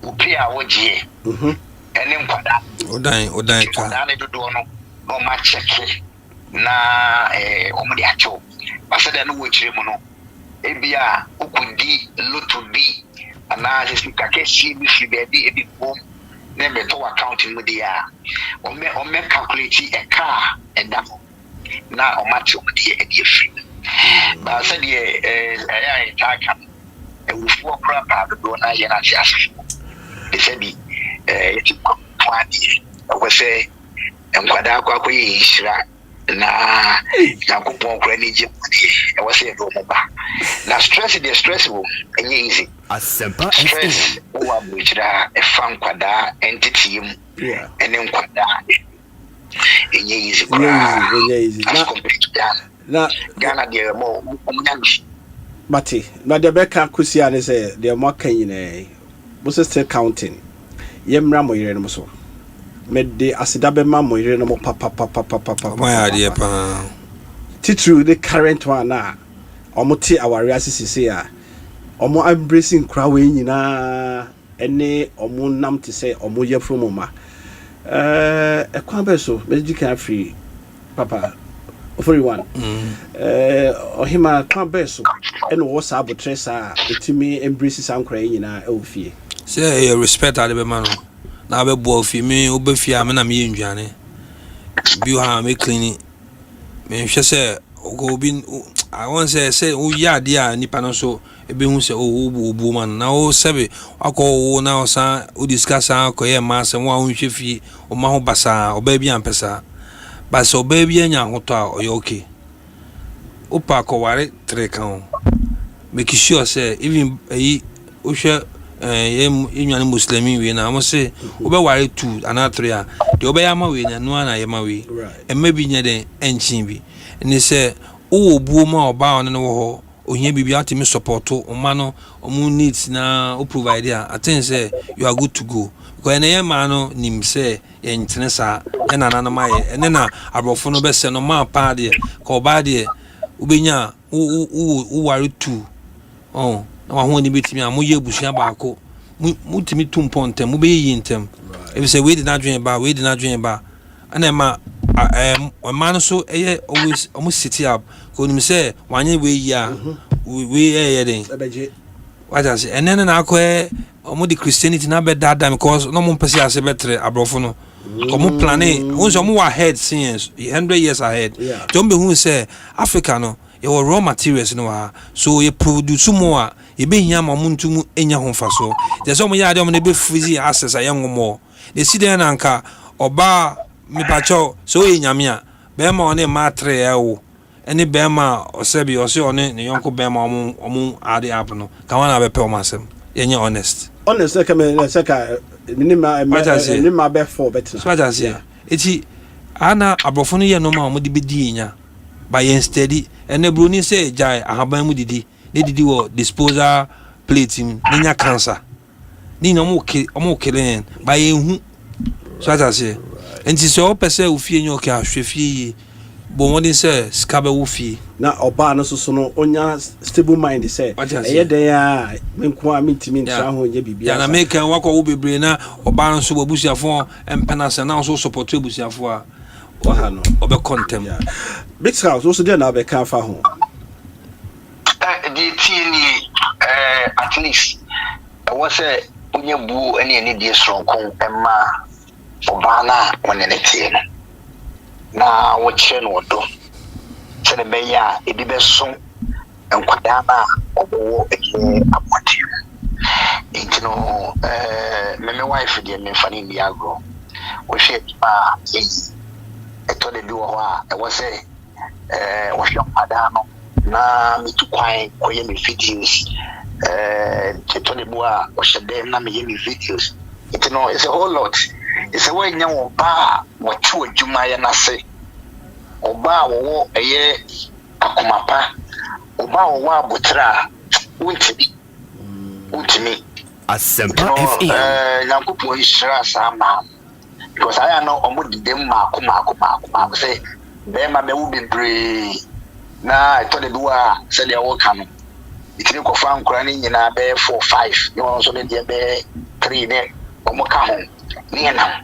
upia wogie ene nkwada odan ka na dodo no ma cheke na omudi acho basada no wotire mu no e bia okudi loto bi ana se sika ke si bi fi be bi e bi bom nembe to accounting mu dia o me calculate a car and that na o match mu dia e dia free ba said ai taka e wo fo kra ba do na ye na tias e said e ti ko twani o se enkwada Kwaku ye hira na yakopon kra ni je e wo se do mo ba na stress wo enye easy Asempa stress wo abujira e fa nkwada entity yim ene nkwada enye easy na Ghana de mo omnyangi Mati na de beka kusia ne say de mo kan yine mo still counting yemra mo yire no so me de asida be ma mo yire no mo papa my idea pa titru the current one na omuti aware asisi a omo embracing crowd nyina ene omo nam te say omo ye from ma ekwan be so medical free papa 41 ohima kwan be so ene wo sa abotresa etimi embrace san kra nyina e ofie say respect ade be man na be bo ofie me obafie am na me ndwane bi ha me clean me hwe say go bi I want say o ya dia nipa no so ebe hu say o man na o sebe akọ na o san o discuss an ko ye ma se wo a hwe fie o ma ho basa o ba bi ampesa ba so ba bi anya hoto a o ye okay o pa ko ware 3 kan make sure say even o hwe ye nwane muslimi we na mo say o be ware 2 ana 3 a de o be ya ma we na no ana ye ma we e ma bi nya den enchin bi ni say o buo ma oba on no ho ohia bibia atimi support o ma no omu needs na o provide a I think say you are good to go because ene ma no nim say ye ntene sa ena na ma ye ene na abrofo no be se no ma pa de ko oba de ubenya u ware 2 oh na wa ho ni betimi a mo ye busia ba ko mu timi tumpontem mu be yi ntem e be say we did not dream ba ana ma man so always almost city up ko nim say wanye we ya we den what I say and then na akọ omo the Christianity na be dada because no mo pese ase betre abrofo no ko mo planning won so mo ahead since 100 years ahead don't be who say Africa no your raw materials no ha so you produce more e be hia ma mo ntumu enya ho faso there's some ya de mo na be freeze access ayenwo the see den anka oba mi pacho so ye nyamia be ma one matre ewo eni be ma osebi ose one ne yonko be ma omu ade app no ka wana be pe o masem yenye honest ka me seka minima be for better so that say eti ana abrofo no ye no ma omu de bedi nya ba yen steady ene broni say jai ahaban mu didi ne didi wo disposal plate ni nya cancer ni no omu kelen ba yen hu so that say enti so pese ofie nyo ka hwefie bo won say skabe wo fie na oba no so no onya stable mind say eye den a menko a mitimi ntra ho nya bibia ya na make wako wo bebre na oba no so bobusiafo empena se na so support obusiafo a wa ha no obe contem big house so dey na be kan fa ho the tini at least was a Unyabu any dear strong Emma Obana when in a tin. Now, what Chen would do? Send a beya, it be best soon, and Quadama or Abrokyire. You know, my wife did me funny in the agro. We shared I told the duo, I was a was young Adamo. Na me to quite or me videos. Tony Boa or Shadem, na me videos. You know, it's a whole lot. It's a way now, bar, what two Jumaya na say. Oba wo a year Akumapa. Oba wa butra. Ultimate. Asempa FM. Nankupo Ishra Sama. Because I know almost them Makuma say, Bema me will be brave. Na I told the dua said they all come. It can go find crying in a bear 4 5. You also need the bear 3 there. Omoka near now.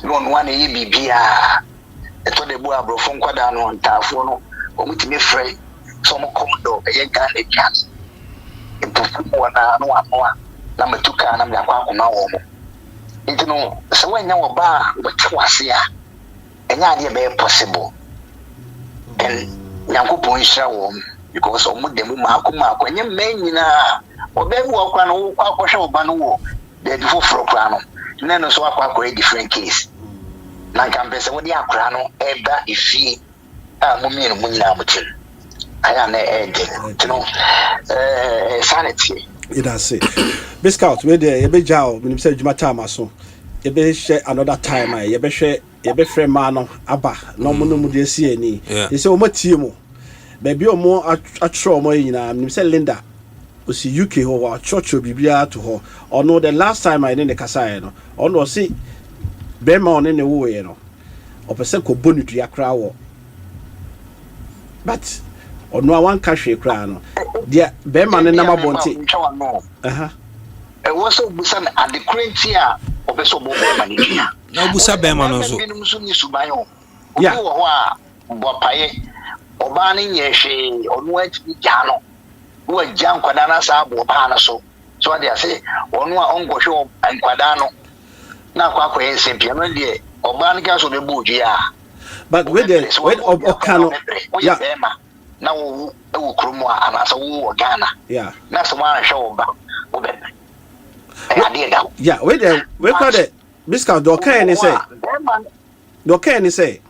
No one EBB. I told the boy bro from Quadano on Tafono, or with me free. Some commando, a young guy, a chance. Number 2 car, I'm the you know, so when you are bar, but was here, and idea be possible. And Yankupo is show because of the Makuma, when you may or they walk on all Quaco Banu, they do for Crano. None so a different case. Nankambesa, what the Acrano, Eba, if she are Mummy and Munamutin. I am sanity. It has it. Biscout, where the Ebe Jow, when you say Jumatama, so Ebe share another time. I Ebe share Ebe friend man Abba, no Munumu see any. It's so much Timo. Baby, or more a trauma in a say Linda. We see UK or church will be to her. Or no, the last time I didn't Casino. Or no, see Bema on any way, you know. Or Pesco Bunny to your crowd. But or no one cash a crown. Dear Beman and number bonty. It was so busan at the current year of a so manager. No busa Beman also. Yeah, Bopaye or banning Yeshe or Wet Jano, who are Jan Quadana Sab or Panaso. So they say, or no uncle show and Quadano. Now Kwaku and Simpiano, dear, or Banicas of the Bujia. But with the weight of Okano, yeah. Now, Krumwa and as a war Ghana. Yeah, that's one show about. Yeah, wait there, we got it. Biscuit, Doka and say,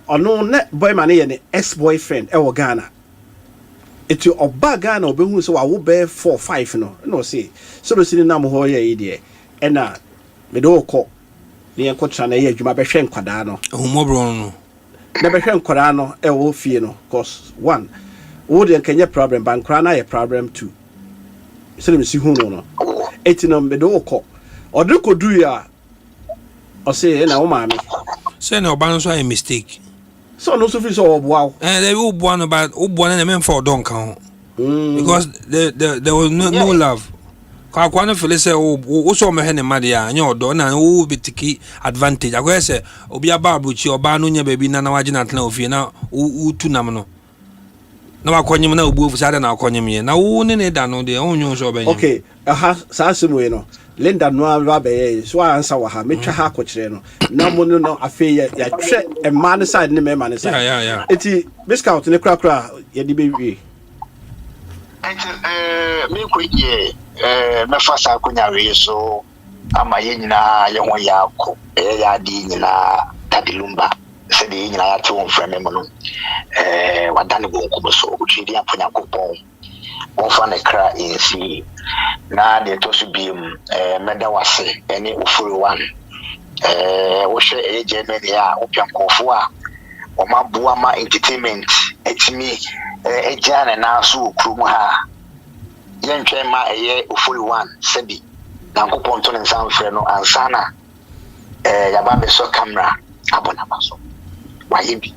or no net boy money and ex-boyfriend, our Ghana. It's your Oba Ghana or Bung, so I will bear 4 5 no, see. So the city number hoya idiot. And me do call the uncle and a Juma Beshen Quadano. Humobrono. Never heard Corano, a wolf, you know, cause one. Would and Kenya problem, Bankrana a problem too. So let me see who no. 18 on the door call. Or do could do ya or say, no, mammy. Say no, balance a mistake. So no surface or wow. And they will one about one and a man for don't count. Because there was no love. Kakwana fele say o so me hene madia anya odo na o bitiki advantage akwa say obi aba Abrokyire oba no nya baby na waje na tena ofie na o tu nam no na wakonyem na obu ofusa da na akonyem ye na wo ne da no de onyo so obenya. Okay, aha sa asemu no Linda no aba be so answer wa ha metwa ha akokire no na mo no afi ya hwe e man side ne me man side. Yeah. Eti Biscout ne kra ye di be wi. Me kwenye mefasa kunyawe so ama yenyina ye ho yako ya di nyina tadilumba se di nyina ya te won frame mo no wadane bo nkomo so utwidi aponya kopon wonfa ne kra insi na de to so biem meda wase ene ofuru wan wo hwe ejeme ya opiankofo a o maboa ma entertainment etimi ejana na so krum ha yentwe ma eye ofuri one sebi na nkopon to nsan frɛ no ansana ya ba be so camera abona maso wa yibi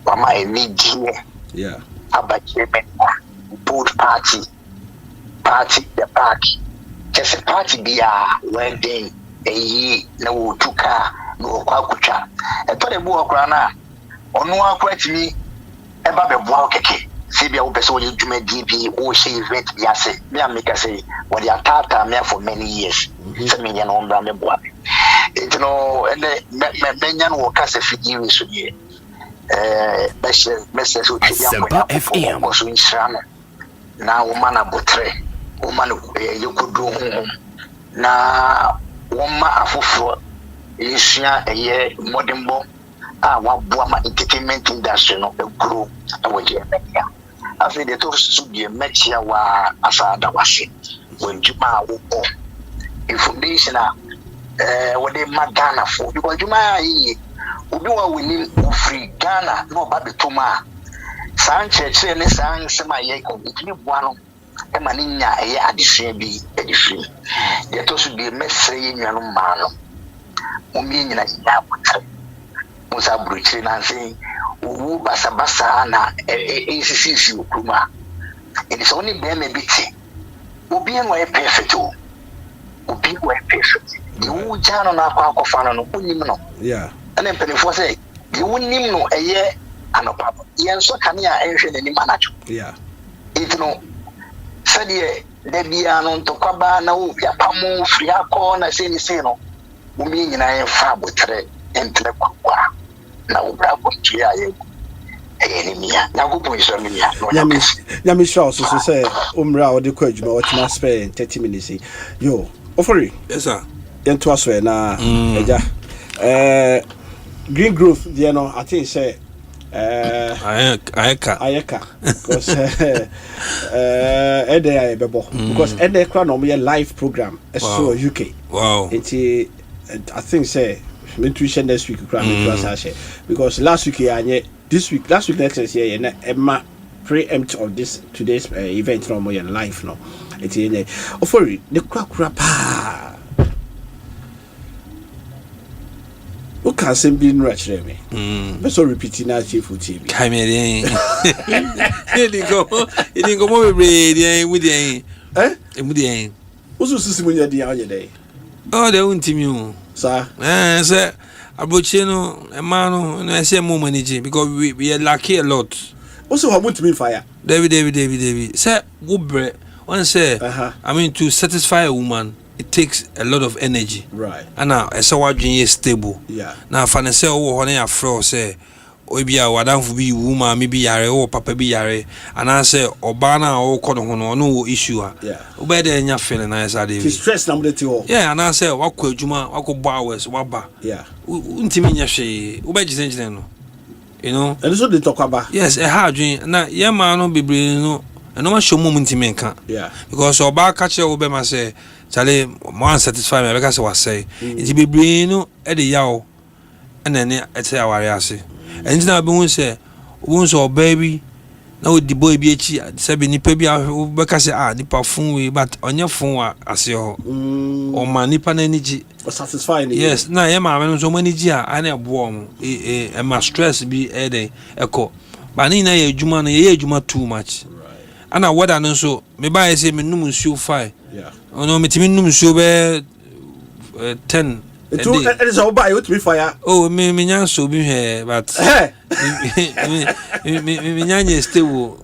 mama eni die Abrokyire board party the party just party bia wedding eyi na wo tuka no kwakutwa to de bo okra na onu akwatimi eba be bo keke Sibia Opeso, you may DB, or she event, Yase, Miamika say, what the Atata me for many years. 7 million on Bramble Boy. It's no, and the Benyan will cast a few years with you. Message Asempa FM. Was in Shana. Now, woman, a botre, woman, you could do home. Now, woman, a full is a year modern bomb. What Buama entertainment industry no grow away here. I feel the toast to be a metia wa asada wasi. When Juma will go. Information what they Magana for because Juma Ubiwa winning free Ghana, no Baby Toma. Sanchez and Sang Semaye, it will one Emanina at the same be at the free. There to be a message in your man. Umina Yabutre. Musa Bruchin and saying, Ubu Basabasa na ACC Kuma. It is only Ben Biti. Ubi and way perfect. Ubi way perfect. You would jam on our Kwaku Amankwatia. Yeah. And then Penny say, you wouldn't know a year and a papa. Yen so can ya ancient any manager. Yeah. It no said ye, there be an on to Kabana, ya Pamu, Friaco, and I say, no, Umi and I am fab with trade and Telekwa. Now, Abrokyire enemy. Now, go to some media. Yamisha also say, Umra or the coach, but what must spend 30 minutes. Yo, offering. Yes, sir. Into us, na green growth, you know, I think say, Ayeka, because Ede because Ede crown on me a live program, so UK. Wow. It's I think say. Intuition next week because last week last week next year Emma preempt of this today's event no more live no it's in for the Kwaku pa who can send be nurture me but so repeating that chief TV come here it didn't go more with the also system in the day oh they won't you sir sir Abrokyire no emano no say more manage because we are lucky a lot also how to be fire David say wobre one say I mean to satisfy a woman it takes a lot of energy right and now a so wadwen stable yeah now fan say wo ho na afro say obi a wadanfo bi woman me bi yare o papa bi yare and I say oba na o kono ho no issue yeah oba dey nya feeling na say dey stress na mo dey yeah and I say wakọ adwuma wakọ bo hours waba yeah untimi nya hwe oba gisen no you know and so dey talk about yes a hard dream na ye ma no bebre no eno ma show mo ntimi nka yeah because oba ka che oba ma say chale mo unsatisfied me because was say it bebre no e dey yawo ena ne ete aware ase and now be say won so baby na o di boy bi echi sabi nipa bi be ka say nipa fun we but onye fun wa ase ho o ma nipa na niji satisfying yes na ye ma me so maniji na ebo mo ma stress bi dey eko ba ni na ye adwuma no ye adwuma too much right ana wada no so me ba say me num nsuo 5 yeah ono me timi num nsuo be 10 it is all by with me fire oh me nya so bi hwe but me nya stable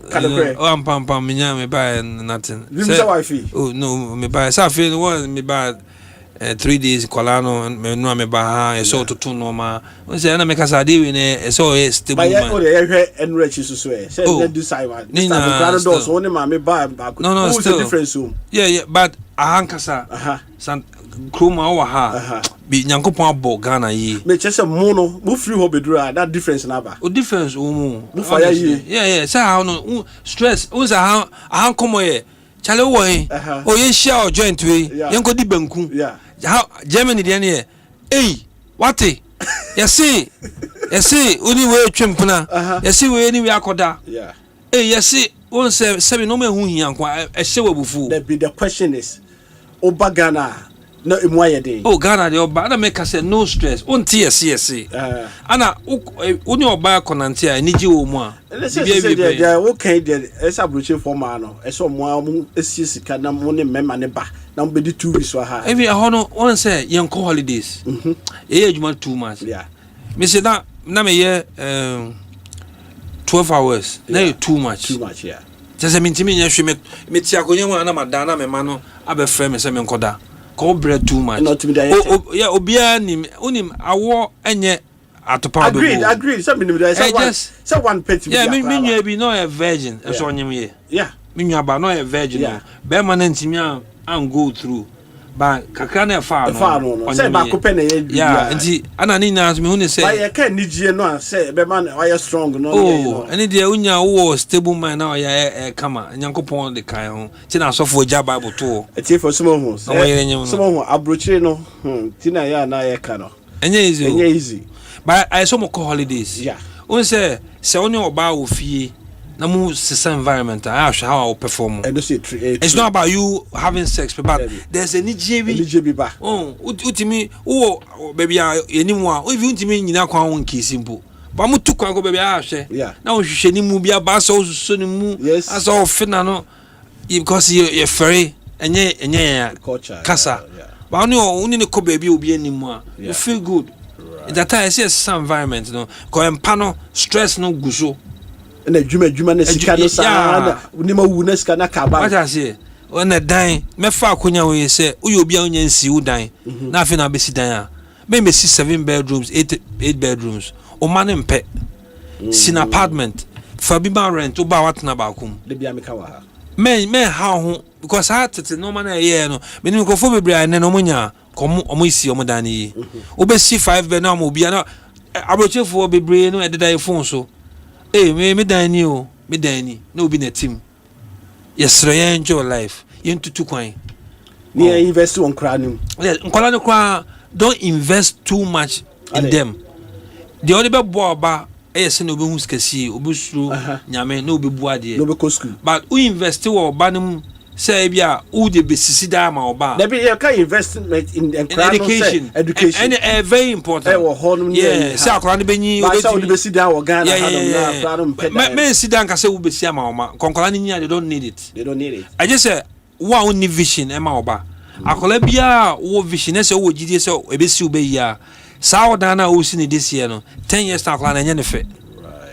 oh am pam me nya me buy nothing oh no me buy so feel one me buy 3 days kolano me no me buy ha so to no ma we say na me kasa dey we ne so stable man but you hwe enrich so say let do side one this time the ground doors only ma me buy no who's the difference room yeah but ahankasa san kroma wa ha bi nyankopon abo Ghana yi me chese mo no mo free ho bedura that difference na ba o difference o mu fire yi yeah say how no stress o say how Nkomo ye chale wo hin o ye share o joint we yen ko di banku how Germany dey na eh what you see oni we twempna you see we ni we akoda you see won say no me hu hian kwa e hye wabufu the question is oba Ghana no imwaye dey oh Ghana dey oba na make say no stress on TSC ana oni oba konante a niji wo mu a bia okay dey esa Abrokyire formal no eso mo esi sika na mo ne mema ne ba na mo be di 2 weeks wa ha every hono on say yen ko holidays e adwuma too much yeah me say na me ye 12 hours. Now too much. Too much, yeah. Just a minute, me tia konya na madana me mano abe frame me se me nkoda. Ko bread too much. Not to be yeah, obia nim unim awo enye atopa be. Agreed. Something say one petty. Yeah, me nua bi no a virgin. So onyem ye. Yeah. Me nua ba no a virgin. Yeah. Be man ntimi an go through. But kakra na fa no. Say ba ko pen ye. Yeah, nti ana ni na me hu ne say. Why you can nijie no say be man why strong no. Oh, any dey unya wo stable mind na ya kama. Nyankopon de kan ho. Ti na asofo ja Bible to. Eti for some ho. Some ho Abrokyire no. Ti na ya na ye ka no. Enye easy. But I saw more holidays. Yeah. On say only about ofie. Na mu sisa environment. I ask how I will perform. And it's not about you having sex, but there's a NGB ba. Oh, utimi baby anyone. If you utimi nyina kwa won ki simple. But mu tukwa go baby ahwe. Yeah. Na wo hwehwe ni mu bia ba so so ni mu. As all fina no because you're very enye culture. Kasa. But only ni ko baby obi animu a. You feel good. That time I see some environment no. Ko empano stress no guso. Na djuma na sika no sa ni ma wu na sika na ka ba. What I say? When the dan me fa akonya we say uyo obi a onya nsi u dan. Na afi na be si dan a. Me see 7 bedrooms, 8 bedrooms. O man mpe. Sin apartment. For bi ma rent o ba wat na ba kum. De bia me ka wa ha. Me how ho because ha tete no man e no. Me ni ko fo bebre an no munya. Komo omo isi omo dan yi. O be si 5 bed na omo bia na Abrokyire fo bebre no e de dan phone so. Hey, me dani o, me dani. No be na team. Yes, enjoy life. You to kwan. Near invest on cranium. Yeah, nkola no kwa don't invest too much in them. The only be boa ba se no be hu skasi, obi suru nyame no be boa de. No be ko school. But we invest wo ba nem say bia who dey be sisi da ma oba. There be you can investment in education. Education. And very important. Yeah, say akora no be nyi obi say obi be si da wo Ghana hadom na me si da nka say wo be si ama oma. Konkola ni nya they don't need it. They don't need it. I just say wa only vision e ma oba. Akola bia wo vision say wo gidie say e be si wo be ya. Sa wo da na wo si ni this year no 10 years na akola na nya ne fe.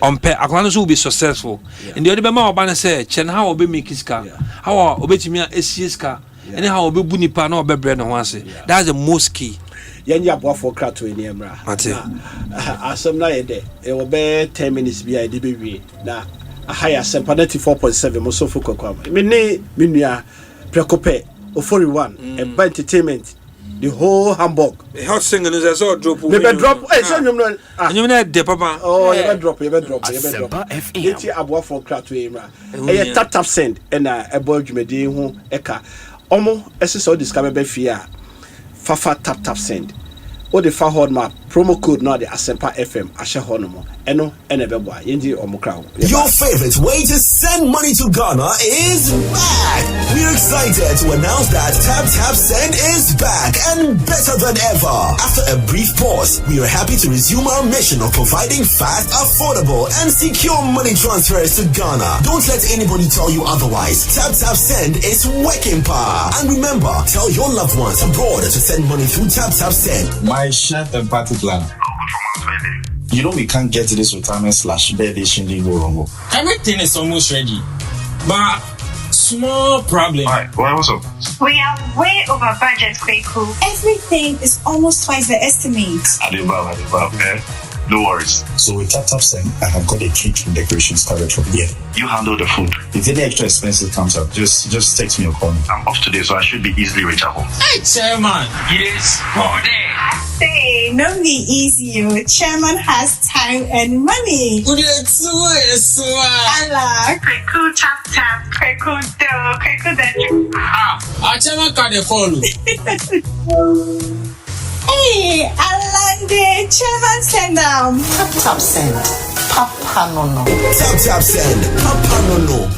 Akola no so will be successful. And the other be ma oba na say chen how obe make iska. How obetimi esieska and how obe bu nipa na obe bre no ho ase. That's the most key. Yenya boafo krato eni emra. Asem na ye de e wo be 10 minutes bia de be wie na ahaya Asempa 94.7 mo so foko kwa. Me ni menua prekope o 41 and by entertainment the whole Hamburg. The hot singer is so drop. Me be drop. Eh so nyum no. Nyum na de papa. Oh, you be drop. Asempa FM. Eti aboafo krato emra. E tap send na e boy dwumede hu eka. Omo esese discover be fia. Fafa tap send. O the fa hold ma promo code now the Asempa FM ashe honomo. Eno enebeboa. Yendi omo krawo. Your favorite way to send money to Ghana is back. We're excited to announce that Tap Send is back and better than ever. After a brief pause, we are happy to resume our mission of providing fast, affordable, and secure money transfers to Ghana. Don't let anybody tell you otherwise. Tap Send is working power. And remember, tell your loved ones abroad to send money through Tap Send. My chef and party plan. You know we can't get to this retirement/birthday shindig go wrong. Everything is almost ready, but small problem. Alright, what's up? We are way over budget, Kwaku. Everything is almost twice the estimate. Adibab, man. No worries. So with Tap Send, I have got a cake and decorations covered from here. You handle the food. If any extra expenses comes up, just text me or call me. I'm off today, so I should be easily reachable. Hey, Chairman. Yes, all day. Say, no be easy, you. Chairman has time and money. Allah, Kwaku tap, Kwaku do, Kwaku that. Our chairman can call you. Hey, Alande, Chairman send them. Tap send. Papa no. Tap send. Papa no.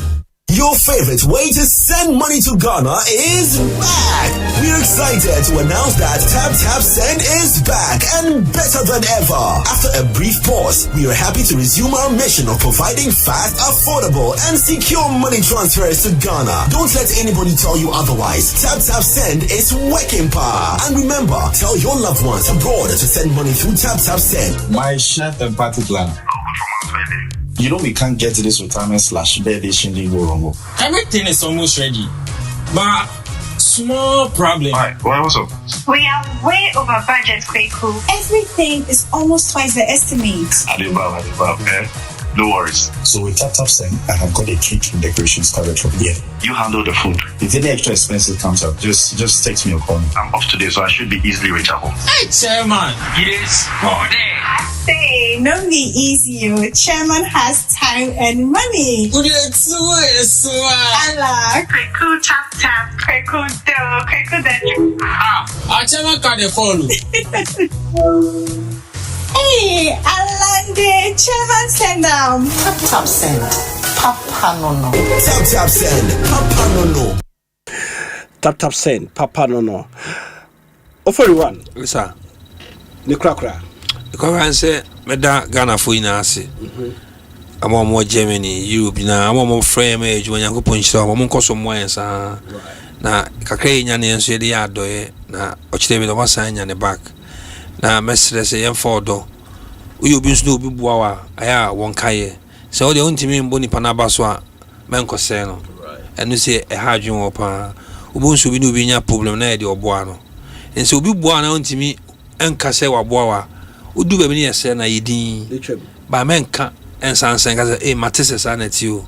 Your favorite way to send money to Ghana is back. We're excited to announce that Tap Send is back and better than ever. After a brief pause, we are happy to resume our mission of providing fast, affordable, and secure money transfers to Ghana. Don't let anybody tell you otherwise. Tap Send is working power. And remember, tell your loved ones abroad to send money through Tap Send. My chef and party plan. You know we can't get this retirement slash birthday shindig go wrong. Everything is almost ready. But small problem. Alright, what's up? We are way over budget, Kwaku. Everything is almost twice the estimate. Adiba, okay? No worries. So with Tap Send, I have got a cake and decorations covered from here. You handle the food. If any extra expenses comes up, just text me or call me. I'm off today, so I should be easily reachable. Hey, Chairman. Yes, all day. Say, don't be easy. Your chairman has time and money. Allah, Kwaku tap, Kwaku do, Kwaku that. Our chairman can follow. Hey, Alande, chairman send them. Tap send. Papa no. Tap send. Papa no. Tap send. Papa no. Offer one. Lisa. Ni krakra. Because I say, Meda Ghana for in Asi. I'm more Germany, Europe, now I'm more frame age when you go punch some, I'm going some wines. Na Kakay and say the yard doye, na Ochtavi the one sign on the back. Na Mestre say, I'm for do. We be snow be boa, I one kaye. So the only team in Boni Panabaswa, Manco Seno. And you say a hard you open. Ubun should be no be problem, na the Obuano. And so be boana on to me and Casewa boa. Udu be ni ese na yidin ba menka ensansen ka say matese sa na ti o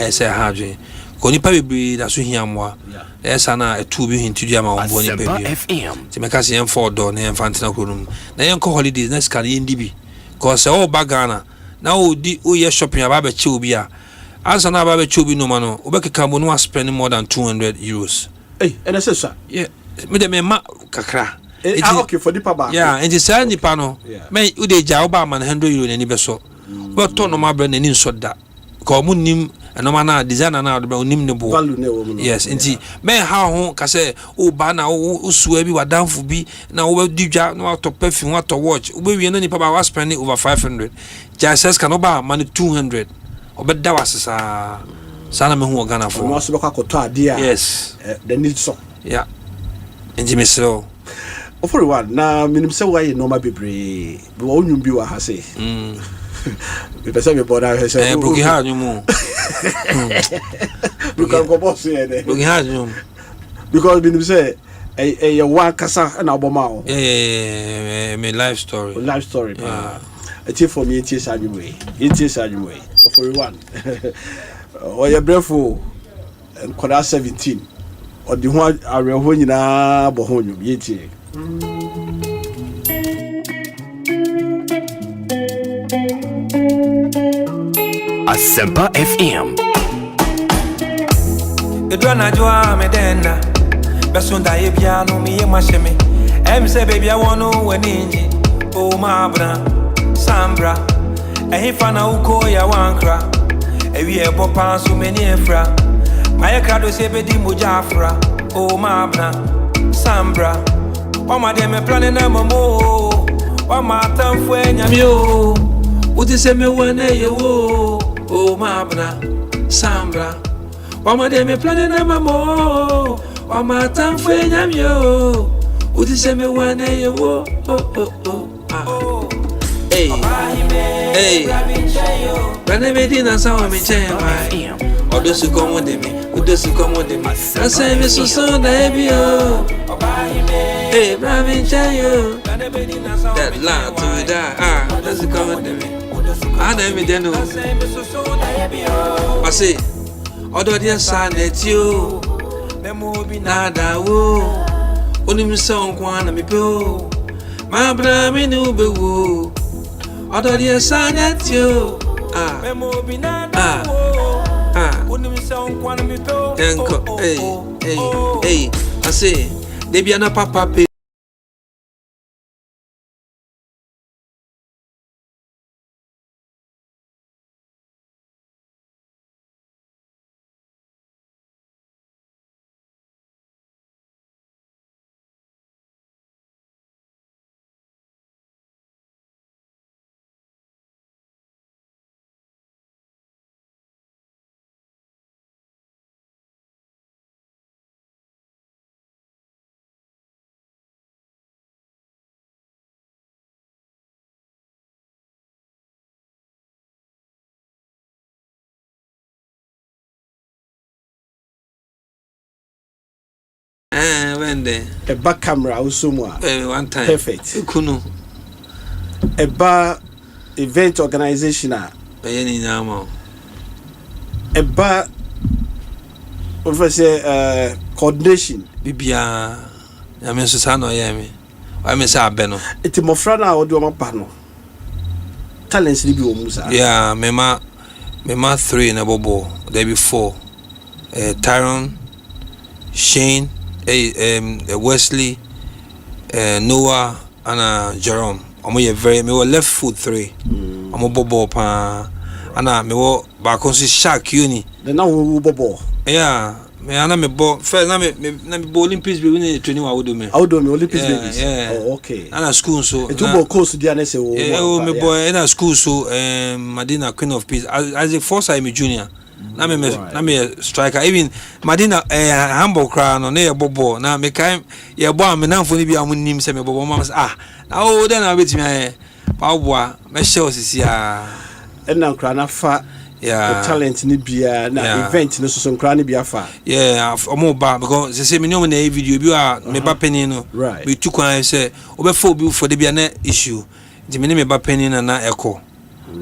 say hadwe ko nipa bebre da so hiamwa esa na etu bi hintu ama won boni bebre ti meka se en for do na en fantina kronum na en ko holidays na ska yendi bi ko se o bagana na o di o ye shopping aba be che obi a ansa na aba be che obi no ma no obekeka mo no spend more than 200 euros And I say sir, yeah me de me ma kakra. Okay for the papa. Yeah, and the same pano. May you de jauba man 100 euro any beso. But to no ma brand any so that. Ko mu nim no mana designer na do nim ne bo. Yes, enti me ha ho ka say o ba na o suwa bi wadanfo bi na wo di dwa na to perfume wa to watch. Wo be wi na ni papa was spending over 500. Just can oba man 200. Obeda wasesa. Sana me hu Ghana for. No so be kwa to ade a. Yes. The need so. Yeah. Enti me so for one na minim se why normal bebre be wonwum bi wa ha say be pese me boda he say Abrokyire ha nyumu because go boss here there Abrokyire ha nyumu because minim say e wa kasa na oboma o me life story it's for me it's anyway for one o ya brefo nkoda 17 o di ho areho nyina bo ho nyum yetie Asempa FM. Edwana jwa medenda besunda ye piano mi ye masheme say baby I want no weninji o mabra sambra ehifana uko ya wankra ewi ebo panso meni efra maye krado se bedi mojafra o mabra sambra o ma dem plan na momo o ma tanfo enyame o uti se me wene ye wo o mabra sambra o ma dem plan na momo o ma tanfo enyame o uti se me wene ye wo hey hey Rane medina sawa me chema odosu komo de me asa me so da ebio hey brave chayo that la to da odosu komo de me ana me deno ase odo dia sa netio nada wo onim se onkwa na me pe o ma bra me no be wo odo dia sa netio Enko, hey, I say, they be an papa When there. A back camera also more. One time. Perfect. Kuno. A bar event organization. A bar coordination. Bibia. I mean, Susano, Yami. I miss our Beno. It's more frana or do my panel. Talents live Musa. Yeah, Mema 3 in a bobo. There be 4. Tyron, Shane, Wesley, Noah, and Jerome. I'm very me left foot 3. I'm a bobo pa. And me back on shark uni. The now bobo. Yeah. Me ana me bo first na me Olympics be win 21 I would do me. I would do me Olympics babies. Yeah. Oh, okay. Ana school so. It go course dia na say me boy na school so Madina Queen of Peace as a first time junior. Na me striker even Madina Hamburg cry no na bobo na me kai ye bo me na fo ni bi amunim se me bobo mama na o den na betimi pa boa me share osisi and now cry na fa the talent ni bia na event no so nkra ni bia fa omo ba because say me no na video bi a me ba penin no we took one say obefo bi for the bia na issue di me ba penin na eko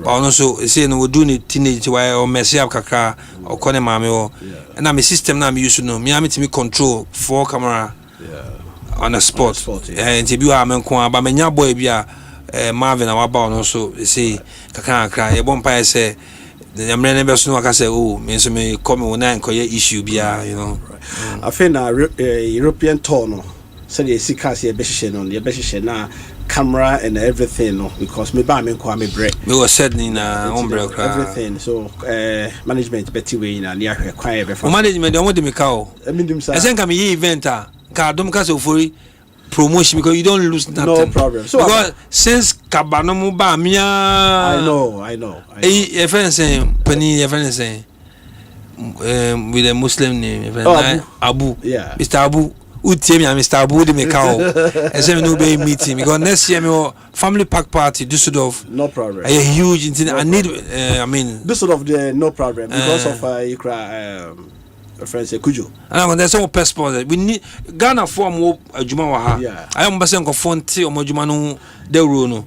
ba ono so say no we do ni teenage why o mess up kakra o kone mame o na me system na me use no me am me control 4 camera on the spot and bi wa me nko ba me nya boy bi a Marvin na wa ba ono so say kakra e bon pa say the American person who say, "Oh, me so me come on and call issue bia, you know." I think European tour no, so they see cars here, na camera and everything no, because me ba me kwa me break. Me was said in umbrella everything. So management better way na near require be. Management don't want me cow. I mean, I think I'm event ka dom ka so for promotion because you don't lose nothing. No problem. So because since Kabano Muba Mia, I know. A friend saying, Penny, a friend saying, with a Muslim name, Abu. Yeah. Mr. Abu, who tell me I'm Mr. Abu de Mekao. And say no be meeting because next year me family pack party Düsseldorf. No problem. A huge incident. I need. I mean. Düsseldorf no problem because of friends Kujo. And there's some passport. We need Ghana form Juma Waha. I am Basan Confonti or Mojumano Del Runo.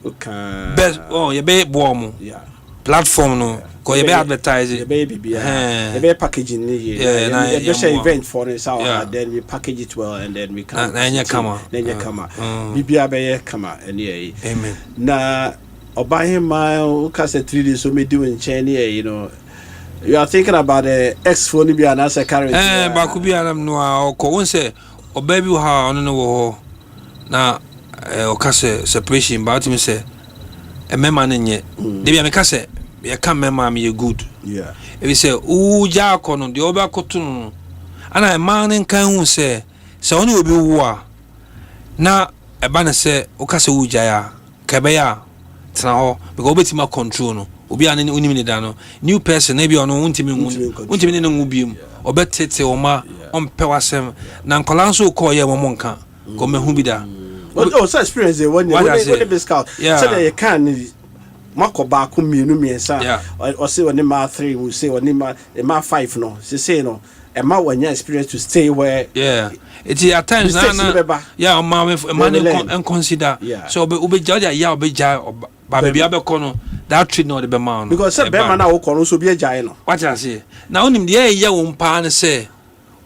Best you be warm. Yeah. Platform no. Because you be advertising. You be packaging. Yeah. Just an event for us. Then we package it well and then we come. Then you come. Bibia be come and yeah. Amen. Na obaye my case 3 days so me doing chain here, you know. You are thinking about the ex phone be an answer current. Baku be anam no ko won say obaby ha ono no wo na o kase separation but me say e mema nye de bia me kase ye kan mema me good. Yeah. E be say u ja akono de oba koto no ana e man nkan hu say oni obi wo a na e ba na say o kase u ja ya ka be ya tena ho because obetima control no obi ane unimi ne da no new person na bi ono untimi ne ngu biem obetete o ma ompe wasem na nkola nso ko ye mo nka ko mehu bi da so experience the one the scout so that you can makoba ko mienu miensa or say one ma 3 we say one ma 5 no say no e ma wanya experience to stay where it's at times na man consider so obe judge ya obe ja ba baby abekono that treat no the be man because say be man na wo kono so be jai no what I say now onim de ya wo mpa ne say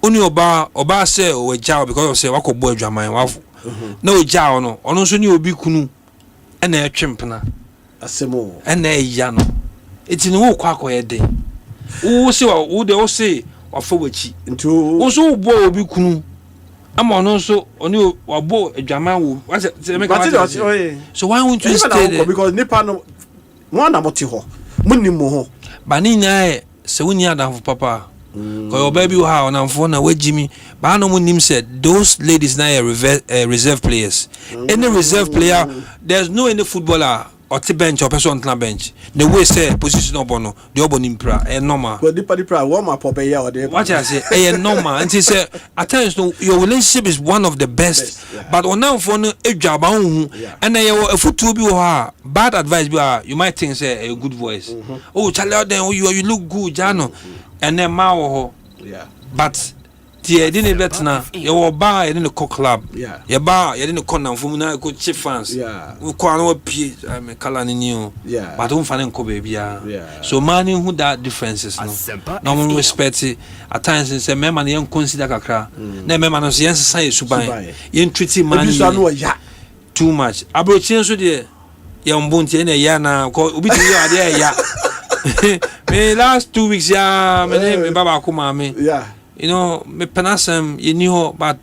oni oba say o ja because of say wakobo adwaman wafo na o ja no ono so ni obi kunu e na etwempena asemo e na ya no eti ni wo kwa akoye de wo se wo de wo se wafo wachi ntu wo so bo obi kunu ama ono so oni wabo adwaman wo so why won't you stay there because nipa no one na moti ho munni mo ho ba ni nya se woni adamfo papa ko your baby ha onamfo na wagimi ba no munnim said those ladies na reserve players any reserve player there's no any footballer or the bench or person on the bench the way say position obono the obono impra normal but the pra warm up or be or what I say normal and he say at times no your relationship is one of the best but on now for no ejaba hu and a foot bi ho bad advice bi you might think say a good voice oh Charlie then you look good jano and then ma ho but tie didn't bet na you buy in the club you buy you didn't come from na go chief fans we ko an pie me kala ni new but don't fan ko baby so man who that differences no no respect at times say me man yen consider kakra na me man no yen say suban yen treat man too much Abrokyire so de yen bontie na ya na ko obi ti ya de ya me last 2 weeks me baba ko mama you know me penasem you knew but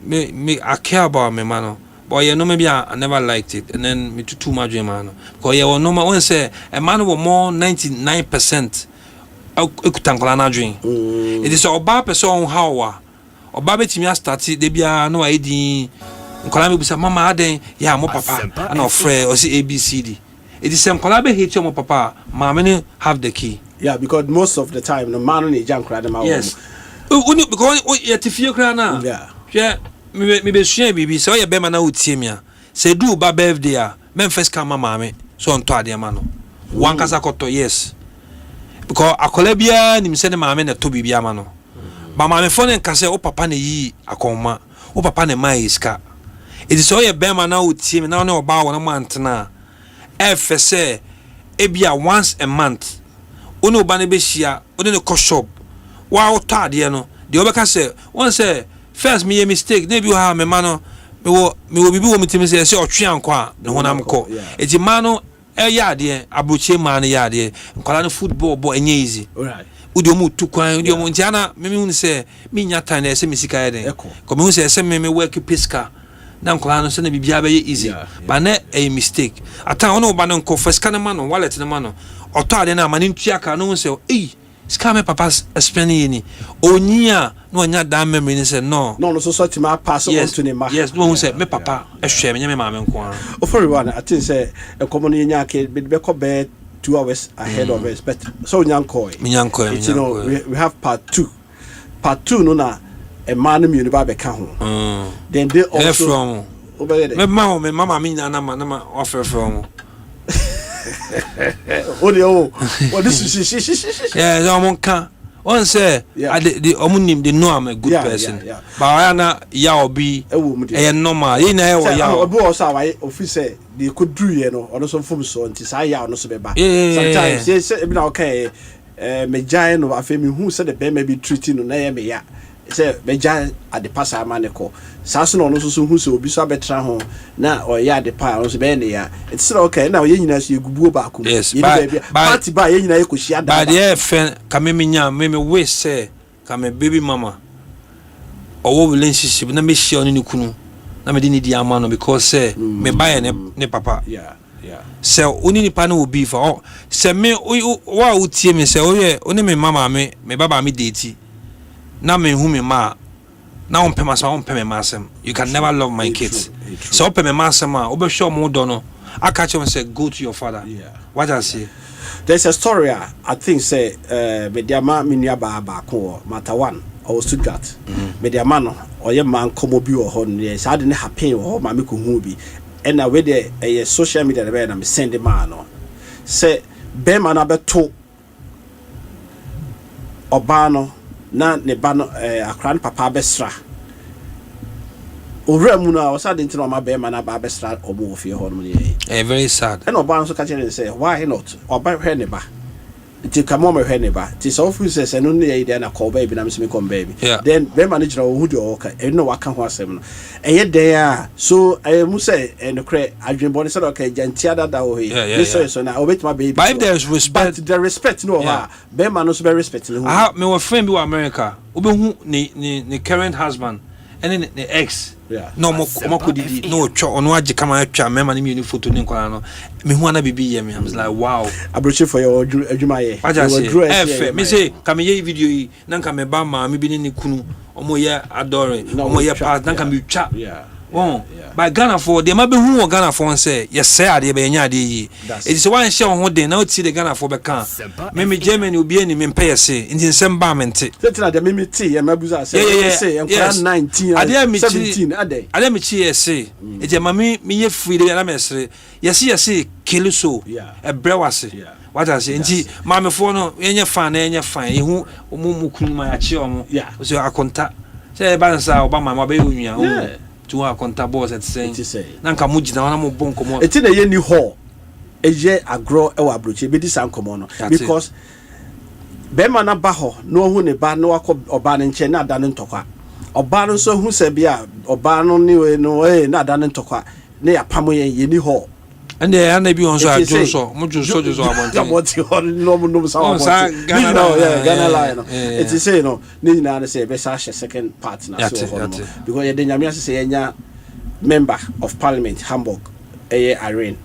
me I care about me man but you know maybe I never liked it and then me too much man because you know one say a man was more 99% ekutankola na dream it is oba person how oba betimi start de bia no aidi nkola me busa mama aden ya mo papa and of friend or see ABCD it is some kola be hate your papa mama have the key because most of the time the man on the junk right them yes because you tifie kra na yeah me be sua bibi so ye be ma na utie me a say do ba birthday a men first come mama me so on to ade ma no one kasa koto yes because akola bia nim se ne mama na to bibi ama no ba mama fo ne nka se o papa na yi akoma o papa na mai iska it is so ye be ma na utie me na ne oba wona mantena FSA ebia once a month ono oba ne be hia o ne ko shop wa o to ade no de obeka se won say first me a mistake na bi o ha me ma no me wo bibi wo mitimi se otwe anko ne honam ko eti ma no ya de Abrokyire ma no ya de nkwala no football bo enye easy alright udi omu tukwan udi omu ntiana me hu se me nya time na se misika ya de ko me hu se me work pesca na nkwala no se na bibia be easy but na a mistake ata ono ba no nko first kana ma no wallet na ma no oto ade na ma ni ntuaka no hu se Scam papa's spending ni onia no anya that memory ni say no so to my pass on to him yes no who say me papa ehwe me mama nko for one I think say a common nya ke be ko be 2 hours ahead of us but so nyanko you know we have part 2 no na a man mu ni ba be ka ho then they also from me mama me na offer from this is yeah someone can on say the omunim they know I'm a good person but I na ya obi e normal you know ya obi also why officer they could do you know on some form so until say ya no so be ba sometimes yes e be na okay me giant no afemi who said the be be treating no na ya me ya say me giant at the pass amaneko saso no so hu se obi so abetra ho na o ya de pa no so be ne ya it's okay now ye nyina so yegubuo ba ko yes party ba ye nyina ye ko hia da ba de fen ka me we say ka me baby mama owo relationship na me share oni kunu na me di di ama no because say me buy ne papa say oni ni pa na obi for say me wa utie me say oye oni me mama me baba me date na me hu me ma now on pay my you can never love my kids so pay my masama obe show mo do no I catch him say go to your father what I say there's a story I think say mediama minia ba ko matter one or Stuttgart mediama no oye man komo bi o ho no say ade ne happen o ma me ko hu bi and na we dey social media dey na me send man no say be man abeto oba no na ne ba no akran papa besra owura mu na wasa de ntino ma be ma na ba besra omo ofie ho no ne very sad and oba no so ka chere say why not oba hwe ne ba ti kamo me hwe ne ba ti so fu say no ne ye na call baby na me me come baby then be ma ne jira wo hu de o ka e no waka ho asem no ye there so mu say e no kre adwen bone say okay jantia dada o he so na obet ma baby but if there is respect but the respect no be ma no so be respect no me wa friend bi wa America obehu ni current husband and the ex no mo didi no cho ono age kama atwa mema na me ni photo ni nkwala no me hu ana bibi ye me I'm like wow Abrokyire for your adwuma ye me say ka me ye video yi na nka me ba ma me bi ni kunu omo ye adore omo ye pass na nka me twa by Ghana for they ma be hu Ghana for say yes say ade be nya ade yi it is one share ho den na o ti the Ghana for be kan me Germany obi ani me pay say nti nsem ba mente setina de me ti e mabuza say enkwara 19 17 ade me chi yes e ma me ye free de na mesre yes kill so e brewase what I say nti ma me for no enye fan na enye fan e hu mu kunu ma ya chi omo so Akonta Say Bansa Obama ma be unya to Akonta boss at saying nanka mujina wana mo bon komo eti na ye ni hall eye agro e wa Abrokyire be di san komo no because be ma na ba ho no hu ne ba no akọ oba ne nche na ada ne ntokwa oba no so hu se bia oba no ni we no na ada ne ntokwa ne ya pamo ye ni hall and there na bi on so ajo so mo jo so abonte abonte no sa abonte Ghana line it is say no ni na say be sa second part na so because ye de nyame say enya member of parliament Hamburg Irene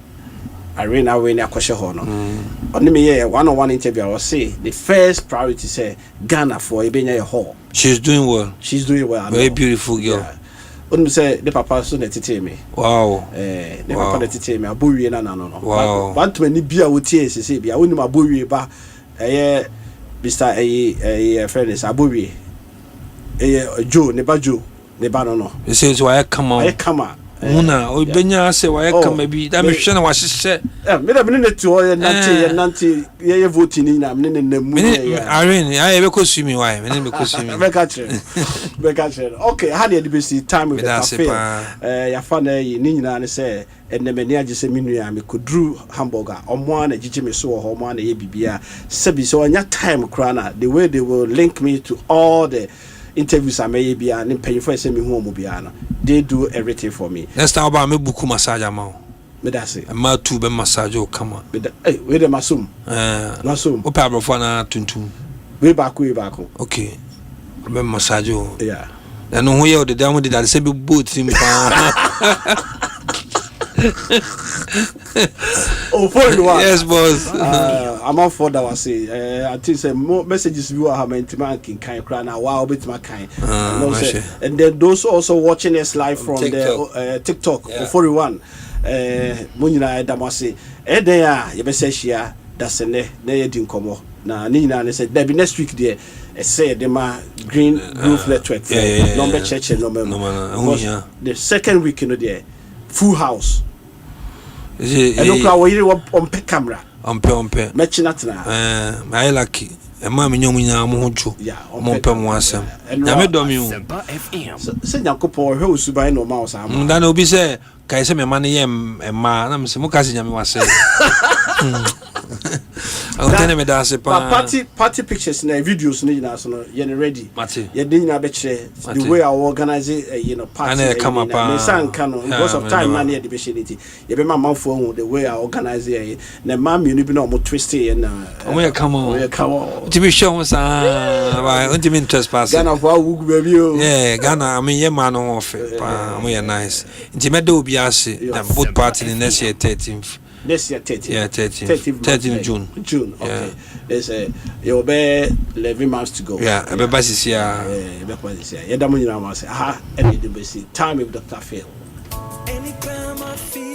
away akwhye ho no on me here one-on-one interview I was say the first priority say Ghana for ebenya ye hall. She's doing well very beautiful girl. On say the papa so na tete me wow the papa na tete me abowie na no wow but when ni bia wo tie say bia woni abowie ba Mr. friend is abowie Joe ne ba no you say so I come on Muna obenya say why come bi da me hwe na wa hyehyɛ me da me ne to ye nante ye vote ni na me ne namu ya Irene I be kosumi why me ne be kosumi be catch okay how dey be see time with the cafe ya fa na yi ni nyina ne say enemani agese minua me kodru hamburger omo na gigi me so ho omo na ye bibia sebi so onya time kra na the way they will link me to all the interviews I may be and pay for semi home biana. They do everything for me. Next time about me buku massage amount. Me that's it. Ma tu be massage come on. Hey, where the masum? Masum. O pa brofo na tuntum. We back. Okay. Be massage. Yeah. Na no hoye o de dam de that say be boat him pa. Oh, for you. Yes, boss. I'm all for that. I say, I think say more messages you have meant to can cry now. Wow, bit my kind. And then those also watching us live from the TikTok for everyone. Munina Damasi. There, you be say share. That's ne Edin Nkomo. Na Nina and said there be next week there. Say the green roof network. Number church and number. The second week you know there, full house. And look how we on camera. On pe. Mechinatna. I lucky. E ma me nyomu nya mo hojo. Mo pe mo asem. Na me do mi o. Se nyakopo hwe osuban no ma o sa ma. Nda na obi se kai se me ma ne yem e ma na me se mo ka se nyame wase. Party pictures and videos you're ready. You're doing the way I organize it, party. Because of time, man, the speciality. You be my mouth phone the way I organize it. The mom, you know, more twisty and come on. To be shown, by intimate trespass. Ghana, Ghana, I mean, yeah, man, off it. We are nice. Intimate do be asked both party in next year 13th. This year 13th. Yeah, 13th June. Okay. There's you'll be 11 months to go. Yeah, everybody is here. Everybody is here. Yeah, that means I must say, and the time with Dr. Phil. Anytime I feel